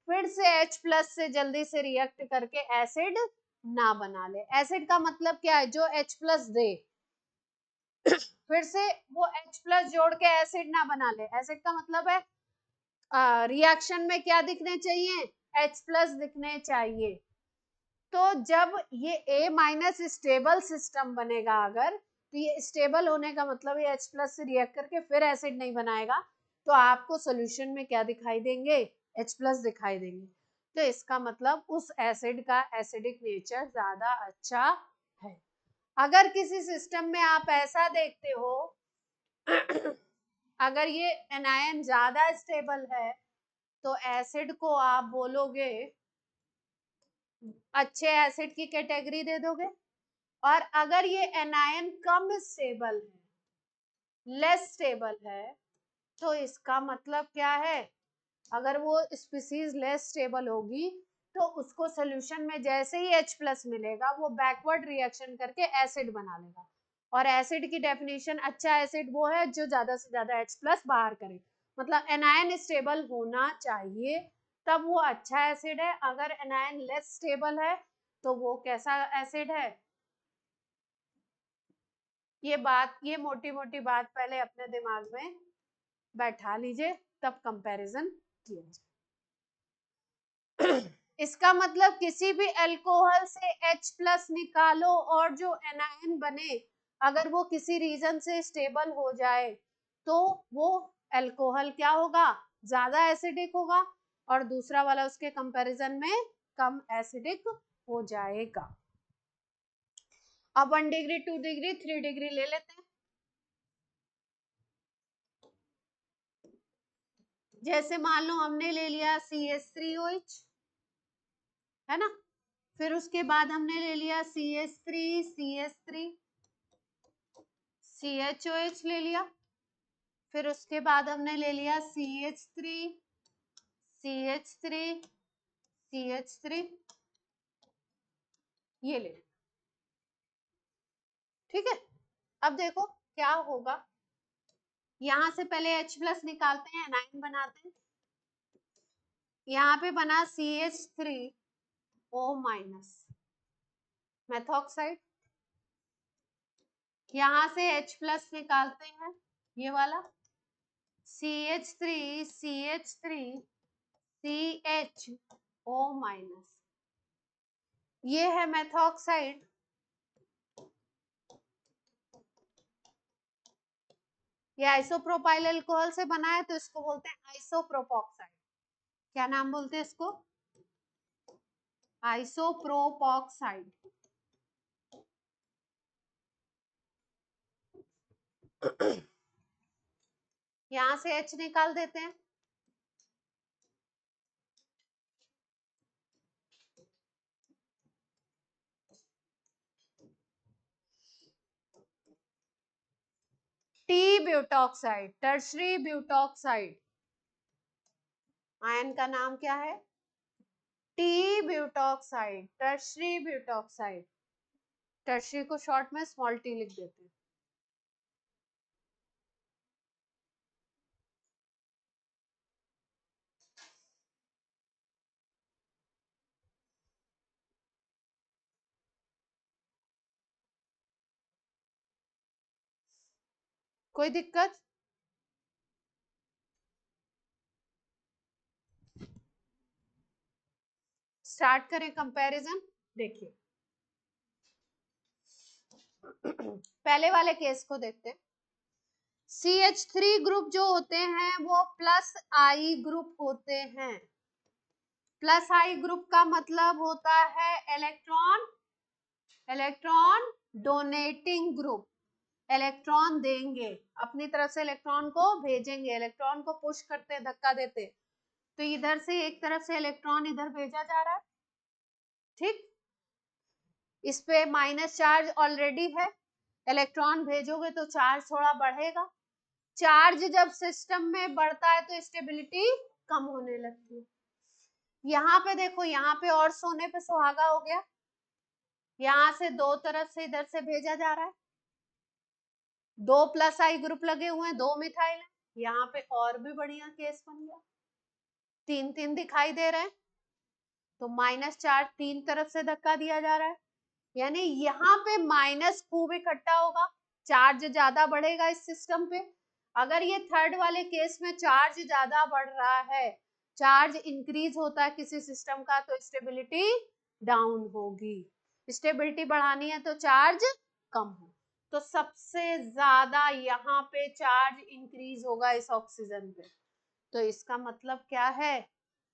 फिर से H+ से जल्दी से रिएक्ट करके एसिड ना बना ले। एसिड का मतलब क्या है, जो H+ दे, फिर से वो H+ जोड़ के एसिड ना बना ले। एसिड का मतलब है रिएक्शन में क्या दिखने चाहिए, H+ दिखने चाहिए। तो जब ये A- स्टेबल सिस्टम बनेगा, अगर तो ये स्टेबल होने का मतलब ये H+ से रिएक्ट करके फिर एसिड नहीं बनाएगा, तो आपको सॉल्यूशन में क्या दिखाई देंगे, H+ दिखाई देंगे। तो इसका मतलब उस एसिड का एसिडिक नेचर ज्यादा अच्छा है। अगर किसी सिस्टम में आप ऐसा देखते हो अगर ये एनायन ज्यादा स्टेबल है, तो एसिड को आप बोलोगे, अच्छे एसिड की कैटेगरी दे दोगे। और अगर ये एनायन कम स्टेबल है, लेस स्टेबल है, तो इसका मतलब क्या है, अगर वो स्पीसीज लेस स्टेबल होगी, तो उसको सोल्यूशन में जैसे ही H+ मिलेगा, वो बैकवर्ड रिएक्शन करके एसिड बना लेगा। और एसिड की डेफिनेशन, अच्छा एसिड वो है जो ज्यादा से ज्यादा H+ बाहर करे, मतलब एनायन स्टेबल होना चाहिए, तब वो अच्छा एसिड है। अगर एनायन लेस स्टेबल है, तो वो कैसा एसिड है। ये बात, ये मोटी मोटी बात पहले अपने दिमाग में बैठा लीजिए, तब कंपैरिजन किया जाए। इसका मतलब किसी भी अल्कोहल से H+ निकालो और जो एनायन बने, अगर वो किसी रीजन से स्टेबल हो जाए, तो वो अल्कोहल क्या होगा, ज्यादा एसिडिक होगा, और दूसरा वाला उसके कंपैरिजन में कम एसिडिक हो जाएगा। अब 1 डिग्री, 2 डिग्री, 3 डिग्री ले लेते हैं। जैसे मान लो हमने ले लिया CH3OH, है ना, फिर उसके बाद हमने ले लिया CH3, CH3, CHOH ले लिया, फिर उसके बाद हमने ले लिया CH3, CH3, CH3, ये ले। ठीक है, अब देखो क्या होगा, यहां से पहले H+ निकालते हैं, एनायन बनाते हैं। यहाँ पे बना CH3O-, मेथॉक्साइड। यहां से H+ निकालते हैं, ये वाला CH3, CH3, CHO-, ये है मेथॉक्साइड। ये आइसोप्रोपाइल अल्कोहल से बना है, तो इसको बोलते हैं आइसोप्रोपॉक्साइड। क्या नाम बोलते हैं इसको, आइसोप्रोपॉक्साइड। यहां से H निकाल देते हैं, T butoxide, tertiary butoxide. Ion का नाम क्या है, T butoxide, tertiary butoxide. Tertiary को शॉर्ट में स्मॉल टी लिख देते हैं। कोई दिक्कत, स्टार्ट करें कंपैरिजन। देखिए पहले वाले केस को देखते हैं। CH3 ग्रुप जो होते हैं वो +I ग्रुप होते हैं। +I ग्रुप का मतलब होता है इलेक्ट्रॉन डोनेटिंग ग्रुप। इलेक्ट्रॉन देंगे, अपनी तरफ से इलेक्ट्रॉन को भेजेंगे, इलेक्ट्रॉन को पुश करते, धक्का देते, तो इधर से एक तरफ से इलेक्ट्रॉन इधर भेजा जा रहा है, ठीक। इस पे माइनस चार्ज ऑलरेडी है, इलेक्ट्रॉन भेजोगे तो चार्ज थोड़ा बढ़ेगा। चार्ज जब सिस्टम में बढ़ता है तो स्टेबिलिटी कम होने लगती है। यहाँ पे देखो, यहाँ पे और सोने पे सुहागा हो गया, यहाँ से दो तरफ से इधर से भेजा जा रहा है, दो प्लस आई ग्रुप लगे हुए हैं, दो मिथाइल है, यहाँ पे और भी बढ़िया केस बन गया, तीन तीन दिखाई दे रहे हैं, तो माइनस चार्ज तीन तरफ से धक्का दिया जा रहा है, यानी यहाँ पे माइनस खूब इकट्ठा होगा, चार्ज ज्यादा बढ़ेगा इस सिस्टम पे। अगर ये थर्ड वाले केस में चार्ज ज्यादा बढ़ रहा है, चार्ज इंक्रीज होता है किसी सिस्टम का, तो स्टेबिलिटी डाउन होगी। स्टेबिलिटी बढ़ानी है तो चार्ज कम हो, तो सबसे ज्यादा यहाँ पे चार्ज इंक्रीज होगा इस ऑक्सीजन पे। तो इसका मतलब क्या है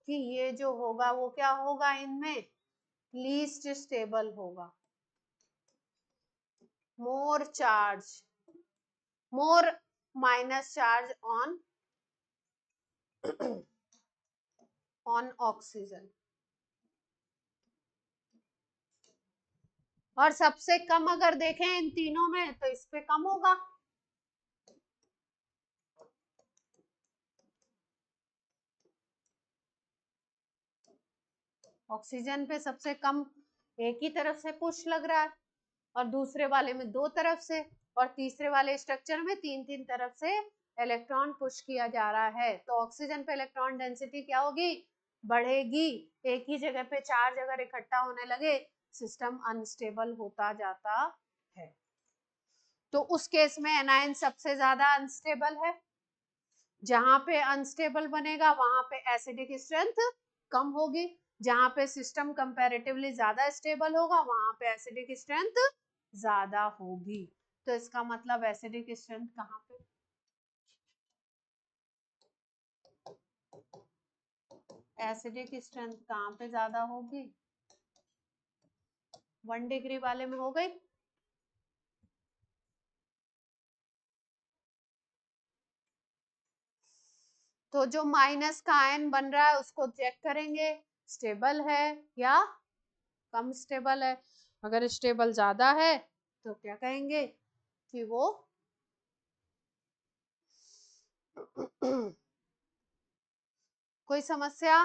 कि ये जो होगा वो क्या होगा, इनमें लीस्ट स्टेबल होगा, more charge, more minus charge on oxygen। और सबसे कम अगर देखें इन तीनों में तो इस पे कम होगा, ऑक्सीजन पे सबसे कम एक ही तरफ से पुश लग रहा है, और दूसरे वाले में दो तरफ से, और तीसरे वाले स्ट्रक्चर में तीन तीन तरफ से इलेक्ट्रॉन पुश किया जा रहा है। तो ऑक्सीजन पे इलेक्ट्रॉन डेंसिटी क्या होगी, बढ़ेगी। एक ही जगह पे चार्ज अगर इकट्ठा होने लगे, सिस्टम अनस्टेबल होता जाता है। तो उस केस में एनायन सबसे ज्यादा अनस्टेबल है, जहां पे अनस्टेबल बनेगा वहां पे एसिडिक स्ट्रेंथ कम होगी, जहां पे सिस्टम कंपैरेटिवली ज्यादा स्टेबल होगा वहां पे एसिडिक स्ट्रेंथ ज्यादा होगी। तो इसका मतलब एसिडिक स्ट्रेंथ कहाँ पे, एसिडिक स्ट्रेंथ कहाँ पे ज्यादा होगी, 1 डिग्री वाले में हो गई। तो जो माइनस का आयन बन रहा है उसको चेक करेंगे, स्टेबल है या कम स्टेबल है। अगर स्टेबल ज्यादा है तो क्या कहेंगे कि वो कोई समस्या।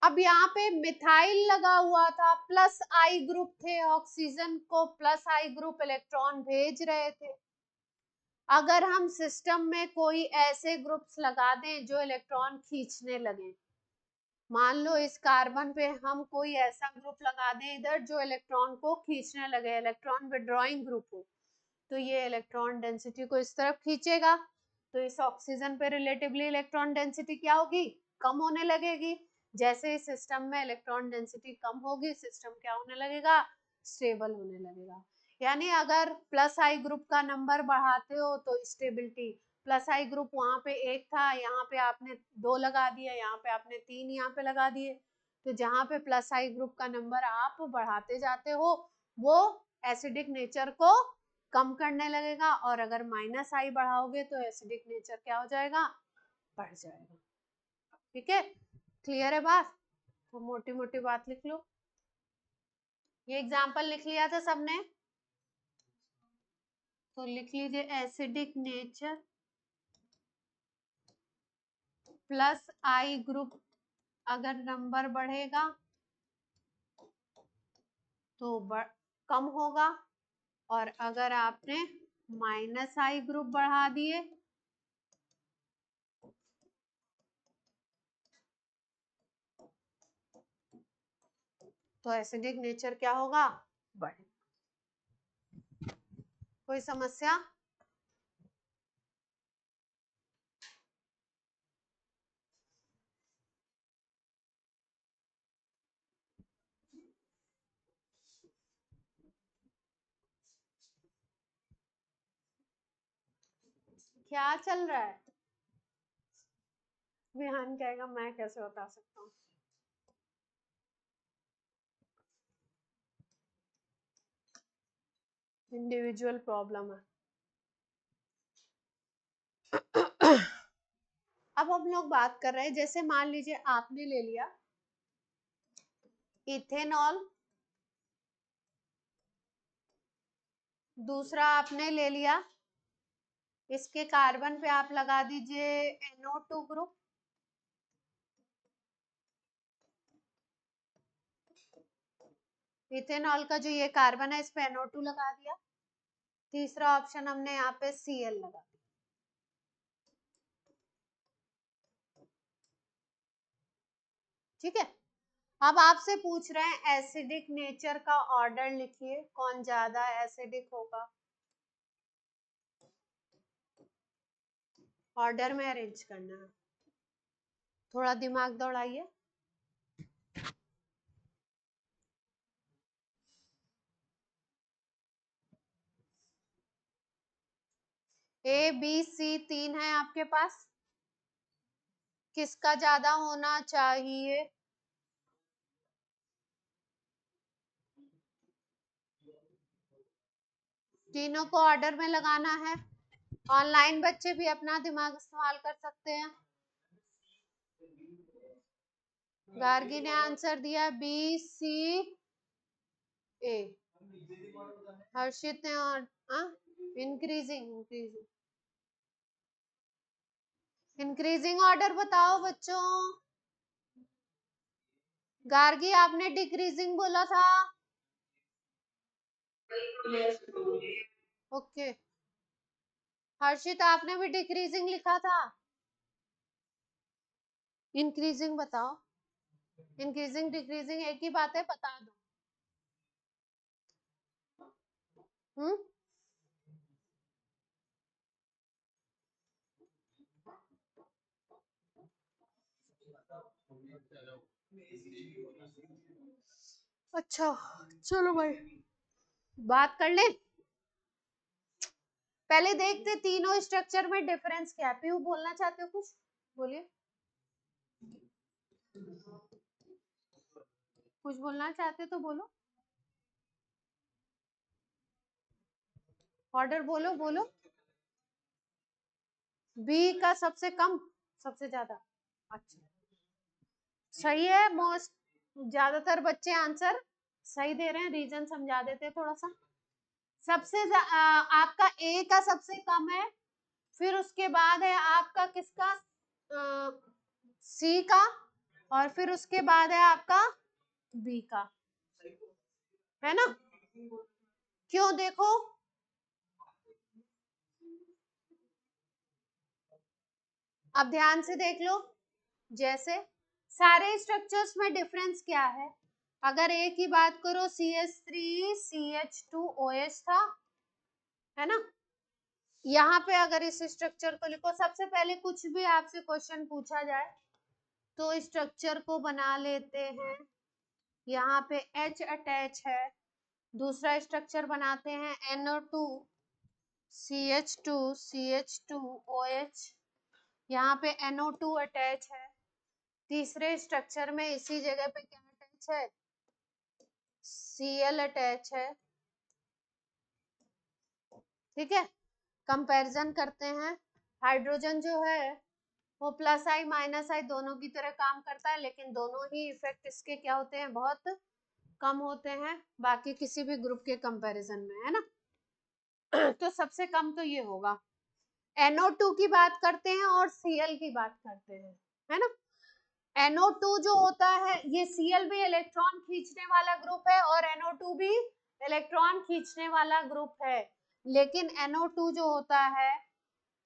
अब यहाँ पे मिथाइल लगा हुआ था, प्लस आई ग्रुप थे, ऑक्सीजन को प्लस आई ग्रुप इलेक्ट्रॉन भेज रहे थे। अगर हम सिस्टम में कोई ऐसे ग्रुप्स लगा दें जो इलेक्ट्रॉन खींचने लगे, मान लो इस कार्बन पे हम कोई ऐसा ग्रुप लगा दें इधर जो इलेक्ट्रॉन को खींचने लगे, इलेक्ट्रॉन विड्रॉइंग ग्रुप हो, तो ये इलेक्ट्रॉन डेंसिटी को इस तरफ खींचेगा, तो इस ऑक्सीजन पे रिलेटिवली इलेक्ट्रॉन डेंसिटी क्या होगी, कम होने लगेगी। जैसे ही सिस्टम में इलेक्ट्रॉन डेंसिटी कम होगी, सिस्टम क्या होने लगेगा, स्टेबल होने लगेगा। यानी अगर प्लस आई ग्रुप का नंबर बढ़ाते हो तो स्टेबिलिटी, प्लस आई ग्रुप वहां पे एक था, यहाँ पे आपने दो लगा दिया, यहाँ पे आपने तीन यहाँ पे लगा दिए, तो जहाँ पे प्लस आई ग्रुप का नंबर आप बढ़ाते जाते हो वो एसिडिक नेचर को कम करने लगेगा, और अगर माइनस आई बढ़ाओगे तो एसिडिक नेचर क्या हो जाएगा, बढ़ जाएगा। ठीक है, क्लियर है बात। तो मोटी मोटी बात लिख लो, ये एग्जाम्पल लिख लिया था सबने, तो लिख लीजिए एसिडिक नेचर प्लस आई ग्रुप अगर नंबर बढ़ेगा तो कम होगा, और अगर आपने माइनस आई ग्रुप बढ़ा दिए तो एसिडिक नेचर क्या होगा, बढ़े। कोई समस्या। क्या चल रहा है, विहान कहेगा मैं कैसे बता सकता हूँ। इंडिविजुअल प्रॉब्लम है। अब हम लोग बात कर रहे हैं, जैसे मान लीजिए आपने ले लिया इथेनॉल, दूसरा आपने ले लिया, इसके कार्बन पे आप लगा दीजिए NO2 ग्रुप, इथेनॉल का जो ये कार्बन है इस पे NO2 लगा दिया, तीसरा ऑप्शन हमने यहाँ पे Cl लगा दिया। ठीक है, अब आपसे पूछ रहे हैं एसिडिक नेचर का ऑर्डर लिखिए, कौन ज्यादा एसिडिक होगा, ऑर्डर में अरेंज करना है, थोड़ा दिमाग दौड़ाइए। A, B, C 3 है आपके पास, किसका ज्यादा होना चाहिए? तीनों को ऑर्डर में लगाना है। ऑनलाइन बच्चे भी अपना दिमाग इस्तेमाल कर सकते हैं। गार्गी ने आंसर दिया B, C, A। हर्षित ने और इंक्रीजिंग इंक्रीजिंग ऑर्डर बताओ बच्चों। गार्गी आपने डिक्रीजिंग बोला था। ओके, हर्षित आपने भी डिक्रीजिंग लिखा था। इंक्रीजिंग बताओ, इंक्रीजिंग डिक्रीजिंग एक ही बात है, बता दो। अच्छा चलो भाई बात कर ले, पहले देखते तीनों स्ट्रक्चर में डिफरेंस क्या है। पीयू बोलना चाहते हो कुछ, बोलिए, कुछ बोलना चाहते तो बोलो, ऑर्डर बोलो बोलो। बी का सबसे कम सबसे ज्यादा, अच्छा सही है, मोस्ट ज्यादातर बच्चे आंसर सही दे रहे हैं, रीजन समझा देते हैं थोड़ा सा। आपका ए का सबसे कम है, फिर उसके बाद है आपका किसका, सी का, और फिर उसके बाद है आपका बी का, है ना? क्यों देखो, अब ध्यान से देख लो, जैसे सारे स्ट्रक्चर्स में डिफरेंस क्या है, अगर ए की बात करो CH3 CH2OH था, है ना? यहाँ पे अगर इस स्ट्रक्चर को लिखो, सबसे पहले कुछ भी आपसे क्वेश्चन पूछा जाए तो स्ट्रक्चर को बना लेते हैं, यहाँ पे H अटैच है, दूसरा स्ट्रक्चर बनाते हैं NO2 CH2 CH2OH, यहाँ पे NO2 अटैच है, तीसरे स्ट्रक्चर में इसी जगह पे क्या अटैच है, Cl अटैच है। ठीक है, कंपैरिजन करते हैं, हाइड्रोजन जो है वो प्लस आई माइनस आई दोनों की तरह काम करता है, लेकिन दोनों ही इफेक्ट इसके क्या होते हैं, बहुत कम होते हैं बाकी किसी भी ग्रुप के कंपैरिजन में, है ना? तो सबसे कम तो ये होगा। NO2 की बात करते हैं और Cl की बात करते हैं, है ना? NO2 जो होता है, ये Cl भी इलेक्ट्रॉन खींचने वाला ग्रुप है और NO2 भी इलेक्ट्रॉन खींचने वाला ग्रुप है, लेकिन NO2 जो होता है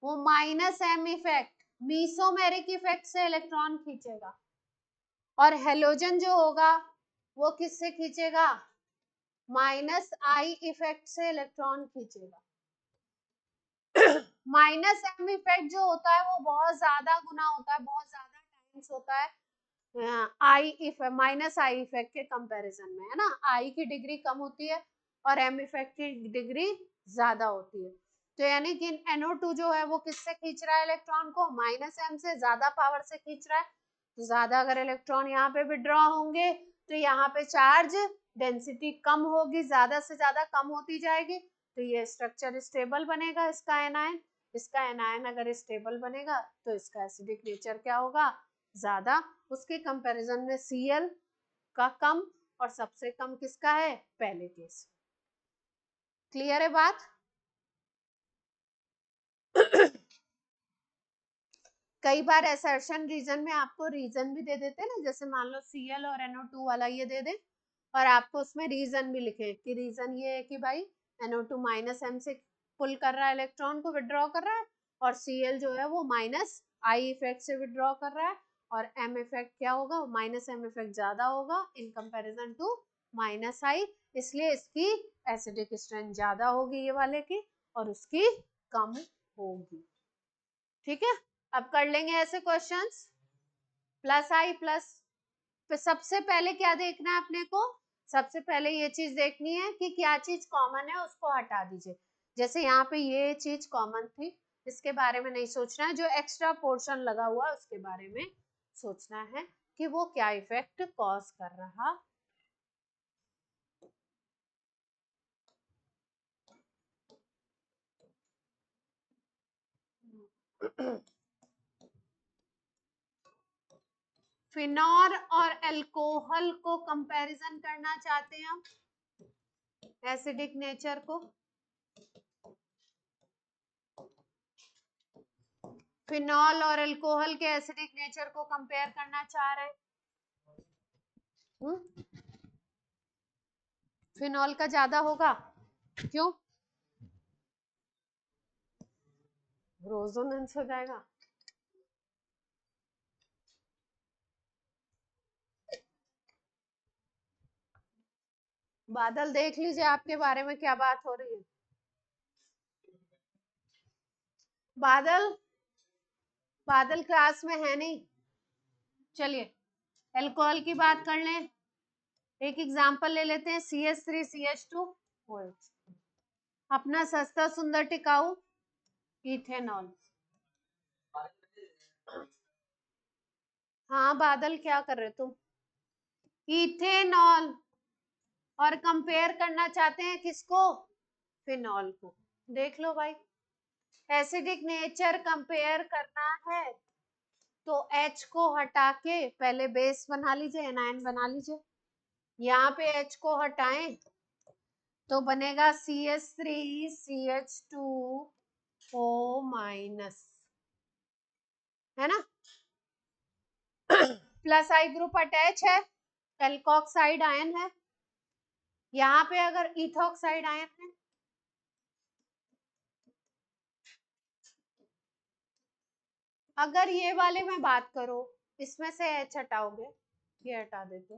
वो माइनस एम इफेक्ट, मीसोमेरिक इफेक्ट से इलेक्ट्रॉन खींचेगा, और हेलोजन जो होगा वो किससे खींचेगा, माइनस आई इफेक्ट से इलेक्ट्रॉन खींचेगा। माइनस एम इफेक्ट जो होता है वो बहुत ज्यादा गुना होता है, बहुत ज्यादा टाइम्स होता है I effect, minus I effect के कंपैरिजन में, है ना? आई की डिग्री कम होती है और एम इफेक्ट की डिग्री ज्यादा होती है, तो यानी कि NO2 जो है वो किससे खींच रहा है इलेक्ट्रॉन को, माइनस एम से, ज्यादा पावर से खींच रहा है, तो ज्यादा अगर इलेक्ट्रॉन यहाँ पे विड्रॉ होंगे तो यहाँ पे चार्ज डेंसिटी कम होगी, ज्यादा से ज्यादा कम होती जाएगी, तो ये स्ट्रक्चर स्टेबल बनेगा, इसका एनायन। इसका एनायन अगर स्टेबल बनेगा तो इसका एसिडिक नेचर क्या होगा, ज्यादा। उसके कंपैरिजन में Cl का कम, और सबसे कम किसका है, पहले केस। क्लियर है बात? कई बार असर्शन रीजन में आपको रीजन भी दे देते हैं ना, जैसे मान लो Cl और NO2 वाला ये दे दे, और आपको उसमें रीजन भी लिखे कि रीजन ये है कि भाई NO2 माइनस M से पुल कर रहा है, इलेक्ट्रॉन को विड्रॉ कर रहा है, और Cl जो है वो माइनस I इफेक्ट से विड्रॉ कर रहा है, और M इफेक्ट क्या होगा, माइनस M इफेक्ट ज्यादा होगा in comparison to minus I, इसलिए इसकी एसिडिक स्ट्रेंथ ज्यादा होगी ये वाले की, और उसकी कम होगी। ठीक है, अब कर लेंगे ऐसे क्वेश्चंस। प्लस आई प्लस, सबसे पहले क्या देखना है अपने को, सबसे पहले ये चीज देखनी है कि क्या चीज कॉमन है, उसको हटा दीजिए। जैसे यहाँ पे ये चीज कॉमन थी, इसके बारे में नहीं सोचना है, जो एक्स्ट्रा पोर्शन लगा हुआ उसके बारे में सोचना है कि वो क्या इफेक्ट कॉज कर रहा। फिनॉल और अल्कोहल को कंपैरिजन करना चाहते हैं हम, एसिडिक नेचर को। फिनॉल और अल्कोहल के एसिडिक नेचर को कंपेयर करना चाह रहे हैं। फिनॉल का ज्यादा होगा, क्यों, रेजोनेंस हो जाएगा। बादल देख लीजिए आपके बारे में क्या बात हो रही है। बादल, बादल क्लास में है नहीं। चलिए अल्कोहल की बात कर लें, एक एग्जांपल ले लेते हैं, CH3CH2, अपना सस्ता सुंदर टिकाऊ इथेनॉल। हाँ बादल क्या कर रहे तुम, इथेनॉल, और कंपेयर करना चाहते हैं किसको, फिनॉल को। देख लो भाई, एसिडिक नेचर कंपेयर करना है तो H को हटा के पहले बेस बना लीजिए, एनायन बना लीजिए। यहाँ पे H को हटाएं तो बनेगा CH3CH2O माइनस, है ना। प्लस I ग्रुप अटैच है, एल्कोक्साइड आयन है। यहाँ पे अगर इथोक्साइड आयन है, अगर ये वाले में बात करो, इसमें से H हटाओगे, ये हटा देते,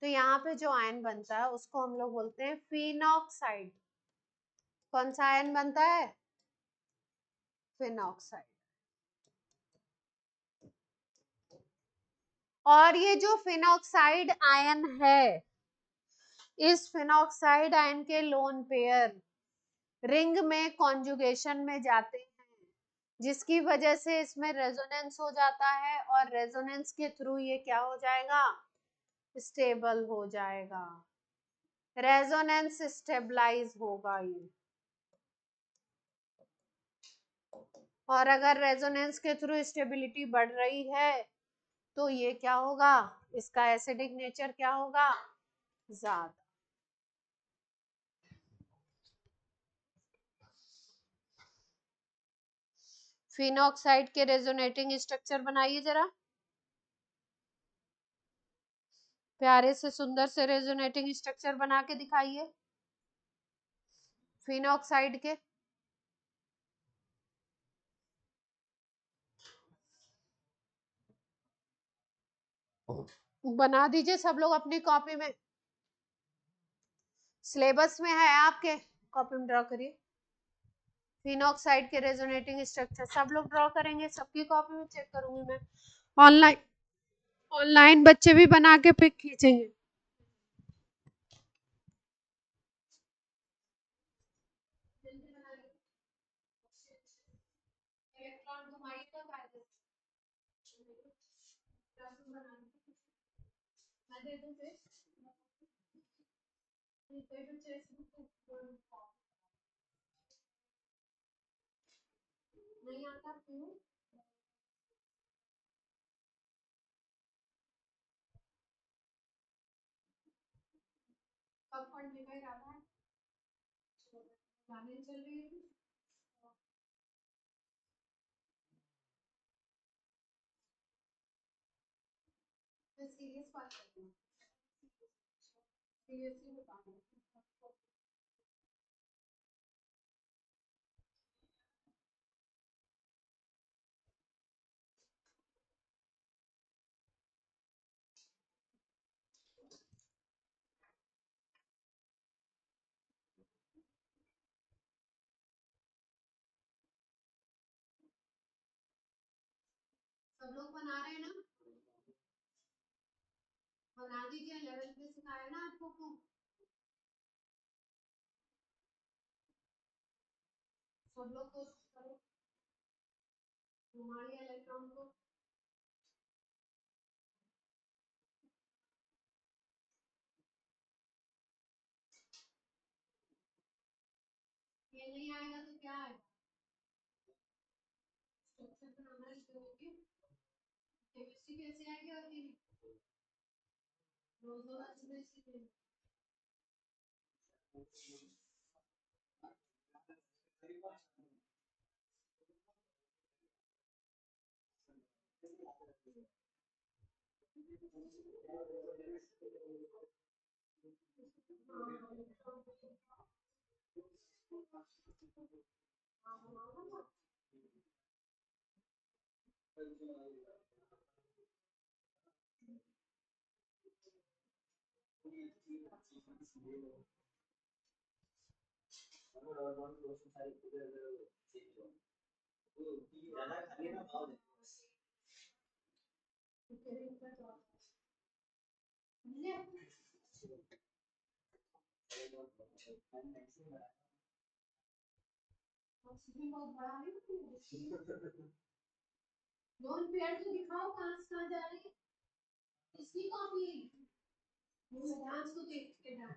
तो यहाँ पे जो आयन बनता है उसको हम लोग बोलते हैं फिनॉक्साइड। कौन सा आयन बनता है, फिनॉक्साइड। और ये जो फिनॉक्साइड आयन है, इस फिनॉक्साइड आयन के लोन पेयर रिंग में कॉन्जुगेशन में जाते हैं, जिसकी वजह से इसमें रेजोनेंस हो जाता है, और रेजोनेंस के थ्रू ये क्या हो जाएगा, स्टेबल हो जाएगा, रेजोनेंस स्टेबलाइज होगा ये। और अगर रेजोनेंस के थ्रू स्टेबिलिटी बढ़ रही है तो ये क्या होगा, इसका एसिडिक नेचर क्या होगा, ज्यादा। फिनॉक्साइड के रेजोनेटिंग स्ट्रक्चर बनाइए जरा, प्यारे से सुंदर से रेजोनेटिंग स्ट्रक्चर बना के दिखाइए फिनॉक्साइड के। बना दीजिए सब लोग अपनी कॉपी में, सिलेबस में है आपके, कॉपी में ड्रॉ करिए फिनॉक्साइड के रेजोनेटिंग स्ट्रक्चर। सब लोग ड्रॉ करेंगे, सबकी कॉपी में चेक करूंगी मैं, ऑनलाइन, ऑनलाइन बच्चे भी बना के पिक खींचेंगे। इलेक्ट्रॉन घुमाइए तो कायदे मैं दे दूं फिर, नहीं आता क्यों? कब पढ़ने का इरादा है? गाने चल रही है। मैं सीरियस बात कर रही हूँ, सीरियसली बता रही हूँ। सब लोग बना रहे हैं ना? बना दीजिए, लेवल पे सिखाया ना आपको को। सब लोग कोशिश करो, हमारे इलेक्ट्रॉन को। ये नहीं आएगा तो क्या आएगा? स्ट्रक्चर बनाना लिखोगे, केमिस्ट्री कैसे आएगी और ये रोज रोज में सीखेंगे। बहुत बड़ा नहीं, लोन पेयर तो दिखाओ, कहाँ जा रही है इसकी कॉपी? ध्यान से देख के डाल,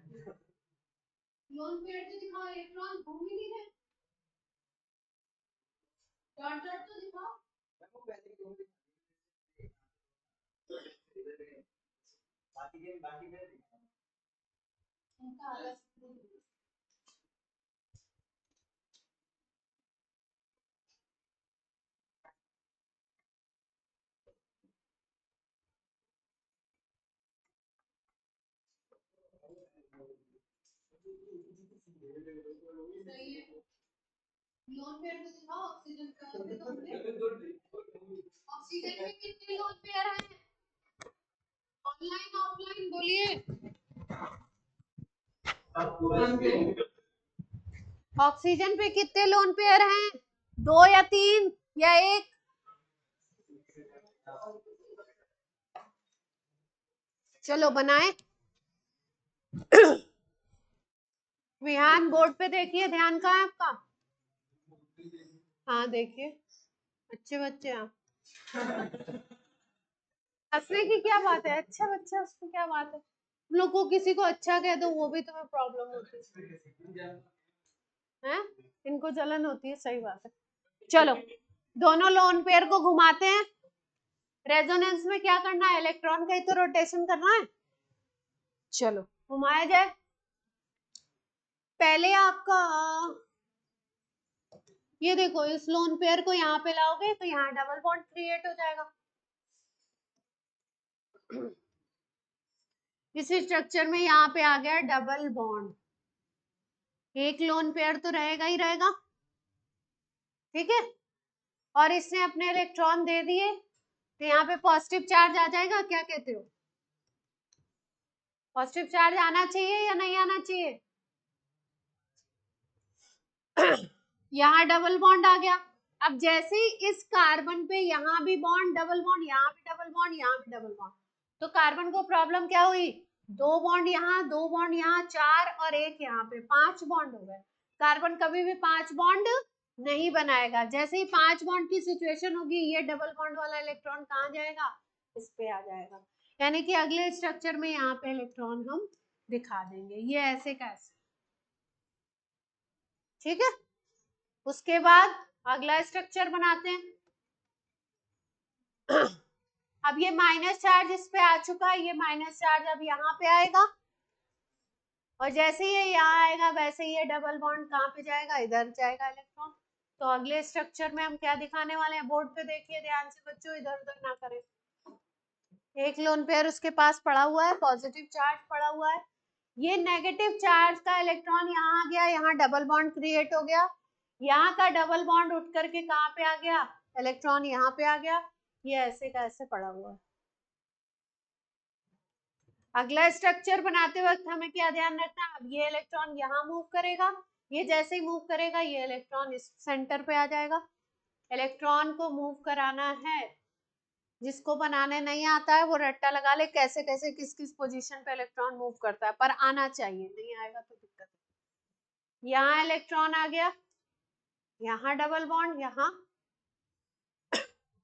लोन पेयर तो दिखाओ, इलेक्ट्रॉन घूम ही नहीं रहे, डॉट डॉट तो दिखाओ। उनका अलग सही है। लोन पेयर तो दिखाओ, ऑक्सीजन पे तो हमने ऑक्सीजन में कितने लोन पेयर हैं? ऑनलाइन ऑफलाइन बोलिए। ऑक्सीजन पे कितने लोन पेयर हैं? 2 या 3 या 1? चलो बनाए। विहान बोर्ड पे देखिए, ध्यान कहाँ है आपका? हाँ देखिए, अच्छे बच्चे हैं। हंसने की क्या बात है? अच्छा बच्चा, उसको क्या बात है? तुम लोग को किसी को अच्छा कह दो वो भी तुम्हें प्रॉब्लम होती है, इनको जलन होती है, सही बात है। चलो दोनों लोन पेयर को घुमाते हैं। रेजोनेंस में क्या करना है? इलेक्ट्रॉन का ही तो रोटेशन करना है। चलो घुमाया जाए। पहले आपका ये देखो, इस लोन पेयर को यहाँ पे लाओगे तो यहाँ डबल बॉन्ड क्रिएट हो जाएगा। इस स्ट्रक्चर में यहाँ पे आ गया डबल बॉन्ड, एक लोन पेयर तो रहेगा ही रहेगा, ठीक है। और इसने अपने इलेक्ट्रॉन दे दिए तो यहाँ पे पॉजिटिव चार्ज आ जाएगा, क्या कहते हो? पॉजिटिव चार्ज आना चाहिए या नहीं आना चाहिए? यहाँ डबल बॉन्ड आ गया। अब जैसे ही इस कार्बन पे यहाँ भी बॉन्ड, डबल बॉन्ड, यहाँ भी डबल बॉन्ड, यहाँ भी डबल बॉन्ड, तो कार्बन को प्रॉब्लम क्या हुई? 2 बॉन्ड यहाँ, 2 बॉन्ड यहाँ, 4 और 1 यहाँ पे, 5 बॉन्ड हो गए। कार्बन कभी भी 5 बॉन्ड नहीं बनाएगा। जैसे ही 5 बॉन्ड की सिचुएशन होगी, ये डबल बॉन्ड वाला इलेक्ट्रॉन कहाँ जाएगा? इस पे आ जाएगा। यानी कि अगले स्ट्रक्चर में यहाँ पे इलेक्ट्रॉन हम दिखा देंगे, ये ऐसे कैसे, ठीक है। उसके बाद अगला स्ट्रक्चर बनाते हैं। अब ये माइनस चार्ज इस पे आ चुका है, ये माइनस चार्ज अब यहाँ पे आएगा, और जैसे ही ये यहाँ आएगा वैसे ही ये डबल बॉन्ड कहाँ पे जाएगा, इधर जाएगा इलेक्ट्रॉन। तो अगले स्ट्रक्चर में हम क्या दिखाने वाले हैं, बोर्ड पे देखिए ध्यान से बच्चों, इधर उधर ना करें। एक लोन पेयर उसके पास पड़ा हुआ है, पॉजिटिव चार्ज पड़ा हुआ है, ये नेगेटिव चार्ज का इलेक्ट्रॉन यहाँ आ गया, यहाँ डबल बॉन्ड क्रिएट हो गया, यहाँ का डबल बॉन्ड उठ करके कहाँ पे आ गया, इलेक्ट्रॉन यहाँ पे आ गया, ये ऐसे का ऐसे पड़ा हुआ है। अगला स्ट्रक्चर बनाते वक्त हमें क्या ध्यान रखना है, अब ये इलेक्ट्रॉन यहाँ मूव करेगा, ये जैसे ही मूव करेगा ये इलेक्ट्रॉन इस सेंटर पे आ जाएगा। इलेक्ट्रॉन को मूव कराना है, जिसको बनाने नहीं आता है वो रट्टा लगा ले कैसे कैसे किस किस पोजीशन पे इलेक्ट्रॉन मूव करता है, पर आना चाहिए, नहीं आएगा तो दिक्कत है। यहाँ इलेक्ट्रॉन आ गया, यहाँ डबल बॉन्ड, यहाँ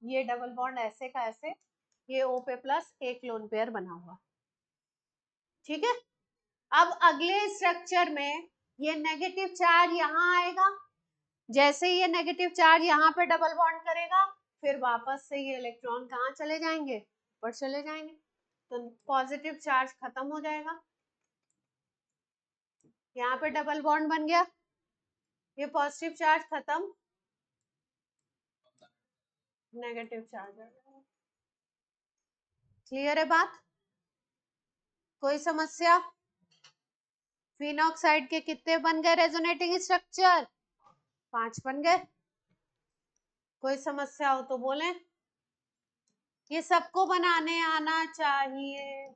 ये डबल बॉन्ड ऐसे का ऐसे, ये O पे प्लस एक लोन पेयर बना हुआ, ठीक है। अब अगले स्ट्रक्चर में ये नेगेटिव चार्ज यहाँ आएगा, जैसे ही ये नेगेटिव चार्ज यहाँ पे डबल बॉन्ड करेगा फिर वापस से ये इलेक्ट्रॉन कहाँ चले जाएंगे, ऊपर चले जाएंगे, तो पॉजिटिव चार्ज खत्म हो जाएगा, यहाँ पे डबल बॉन्ड बन गया, ये पॉजिटिव चार्ज खत्म, नेगेटिव चार्ज आ जाएगा। क्लियर है बात, कोई समस्या? फिनॉक्साइड के कितने बन गए रेजोनेटिंग स्ट्रक्चर, 5 बन गए। कोई समस्या हो तो बोलें, ये सबको बनाने आना चाहिए,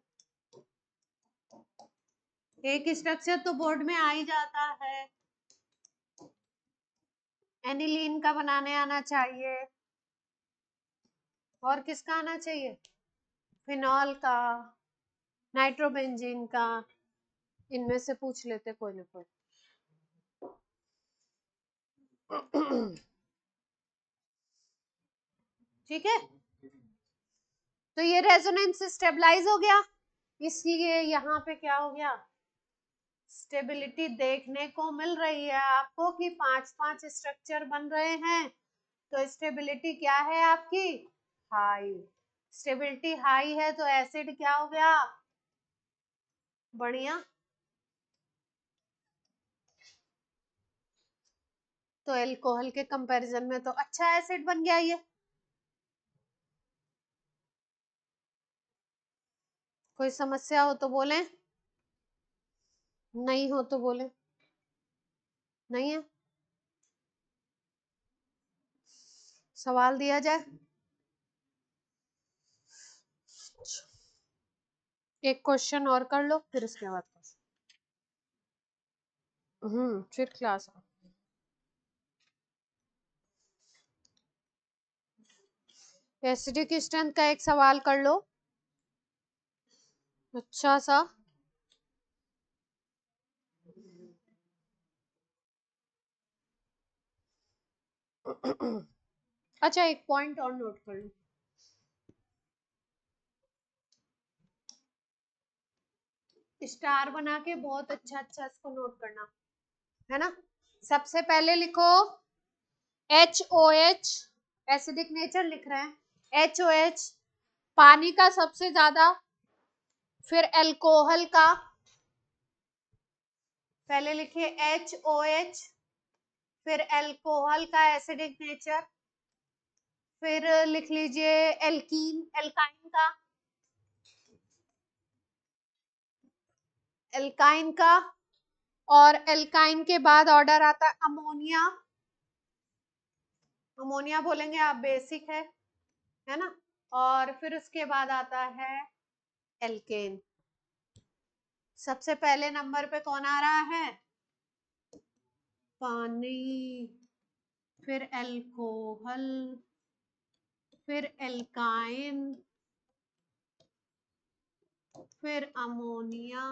एक स्ट्रक्चर तो बोर्ड में आ ही जाता है। एनिलीन का बनाने आना चाहिए, और किसका आना चाहिए, फिनॉल का, नाइट्रोबेंजीन का, इनमें से पूछ लेते कोई ना कोई। ठीक है, तो ये रेजोनेंस स्टेबलाइज हो गया, इसलिए यहाँ पे क्या हो गया, स्टेबिलिटी देखने को मिल रही है आपको कि 5-5 स्ट्रक्चर बन रहे हैं, तो स्टेबिलिटी क्या है आपकी, हाई। स्टेबिलिटी हाई है तो एसिड क्या हो गया, बढ़िया। तो एल्कोहल के कंपैरिजन में तो अच्छा एसिड बन गया ये। कोई समस्या हो तो बोलें, नहीं हो तो बोलें, नहीं है, सवाल दिया जाए। एक क्वेश्चन और कर लो फिर उसके बाद फिर क्लास। एसिडिक स्ट्रेंथ का एक सवाल कर लो, अच्छा सा। अच्छा एक पॉइंट और नोट कर लो, स्टार बना के बहुत अच्छा अच्छा इसको नोट करना है ना। सबसे पहले लिखो HOH, एसिडिक नेचर लिख रहे हैं, HOH पानी का सबसे ज्यादा, फिर अल्कोहल का, पहले लिखिए HOH, फिर अल्कोहल का एसिडिक नेचर, फिर लिख लीजिए एल्कीन, एल्काइन का, एल्काइन का, और एल्काइन के बाद ऑर्डर आता है अमोनिया, अमोनिया बोलेंगे आप, बेसिक है ना, और फिर उसके बाद आता है एल्केन। सबसे पहले नंबर पे कौन आ रहा है, पानी, फिर अल्कोहल, फिर एल्काइन, फिर अमोनिया,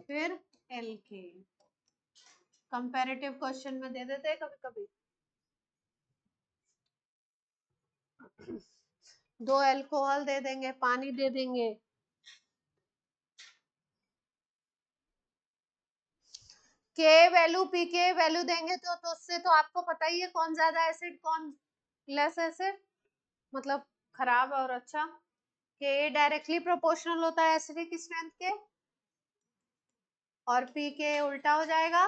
फिर एल्केन। कंपैरेटिव क्वेश्चन में दे देते हैं कभी कभी, 2 अल्कोहल दे देंगे, पानी दे देंगे, के वैल्यू पी के वैल्यू देंगे तो उससे तो आपको पता ही है कौन ज्यादा एसिड कौन लेस एसिड, मतलब खराब और अच्छा। के डायरेक्टली प्रोपोर्शनल होता है एसिडिक स्ट्रेंथ के, और पी के उल्टा हो जाएगा।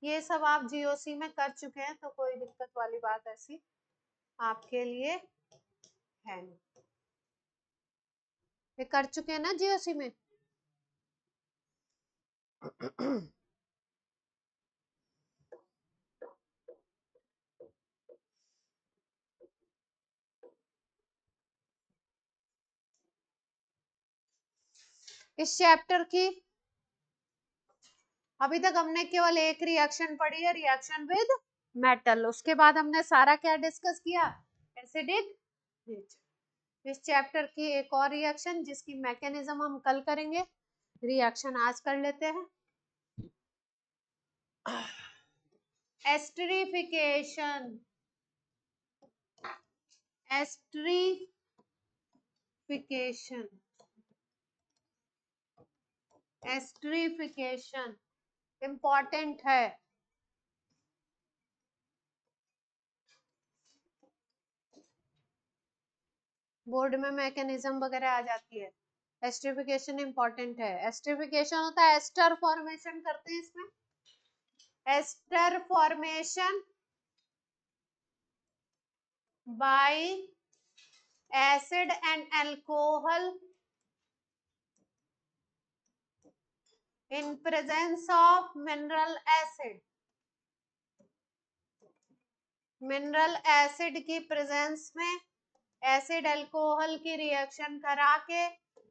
ये सब आप जीओसी में कर चुके हैं तो कोई दिक्कत वाली बात ऐसी आपके लिए है नहीं। ये कर चुके हैं ना जीओसी में। इस चैप्टर की अभी तक हमने केवल एक रिएक्शन पढ़ी है, रिएक्शन विद मेटल। उसके बाद हमने सारा क्या डिस्कस किया, एसिडिक नेचर। इस चैप्टर की एक और रिएक्शन जिसकी मैकेनिज्म हम कल करेंगे, रिएक्शन आज कर लेते हैं। एस्टरिफिकेशन, एस्टरिफिकेशन, एस्टरिफिकेशन इंपॉर्टेंट है। बोर्ड में मैकेनिज्म वगैरह आ जाती है। एस्टरिफिकेशन इंपॉर्टेंट है। एस्टरिफिकेशन होता है एस्टर फॉर्मेशन करते हैं इसमें, ester formation by acid and alcohol in presence of mineral acid. Mineral acid की प्रेजेंस में एसिड अल्कोहल की रिएक्शन करा के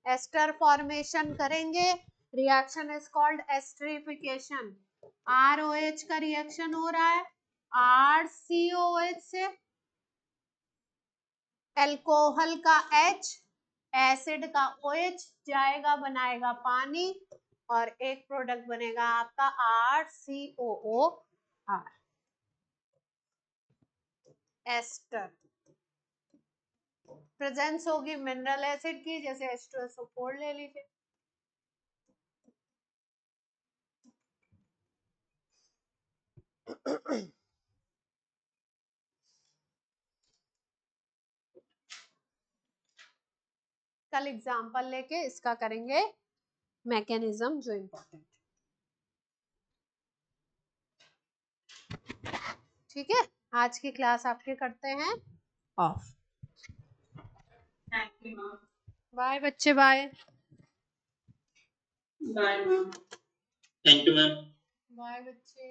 एस्टर फॉर्मेशन करेंगे। Reaction is called esterification. ROH का रिएक्शन हो रहा है, RCOH से अल्कोहल का H, एसिड का OH जाएगा, बनाएगा पानी, और एक प्रोडक्ट बनेगा आपका RCOOR, एस्टर। प्रेजेंस होगी मिनरल एसिड की, जैसे H2SO4 ले लीजिए। कल एग्जांपल लेके इसका करेंगे मैकेनिज्म जो इम्पोर्टेंट। ठीक है, आज की क्लास आपके करते हैं ऑफ। बाय बच्चे, bye. Bye ma'am. Thank you ma'am. Bye बच्चे।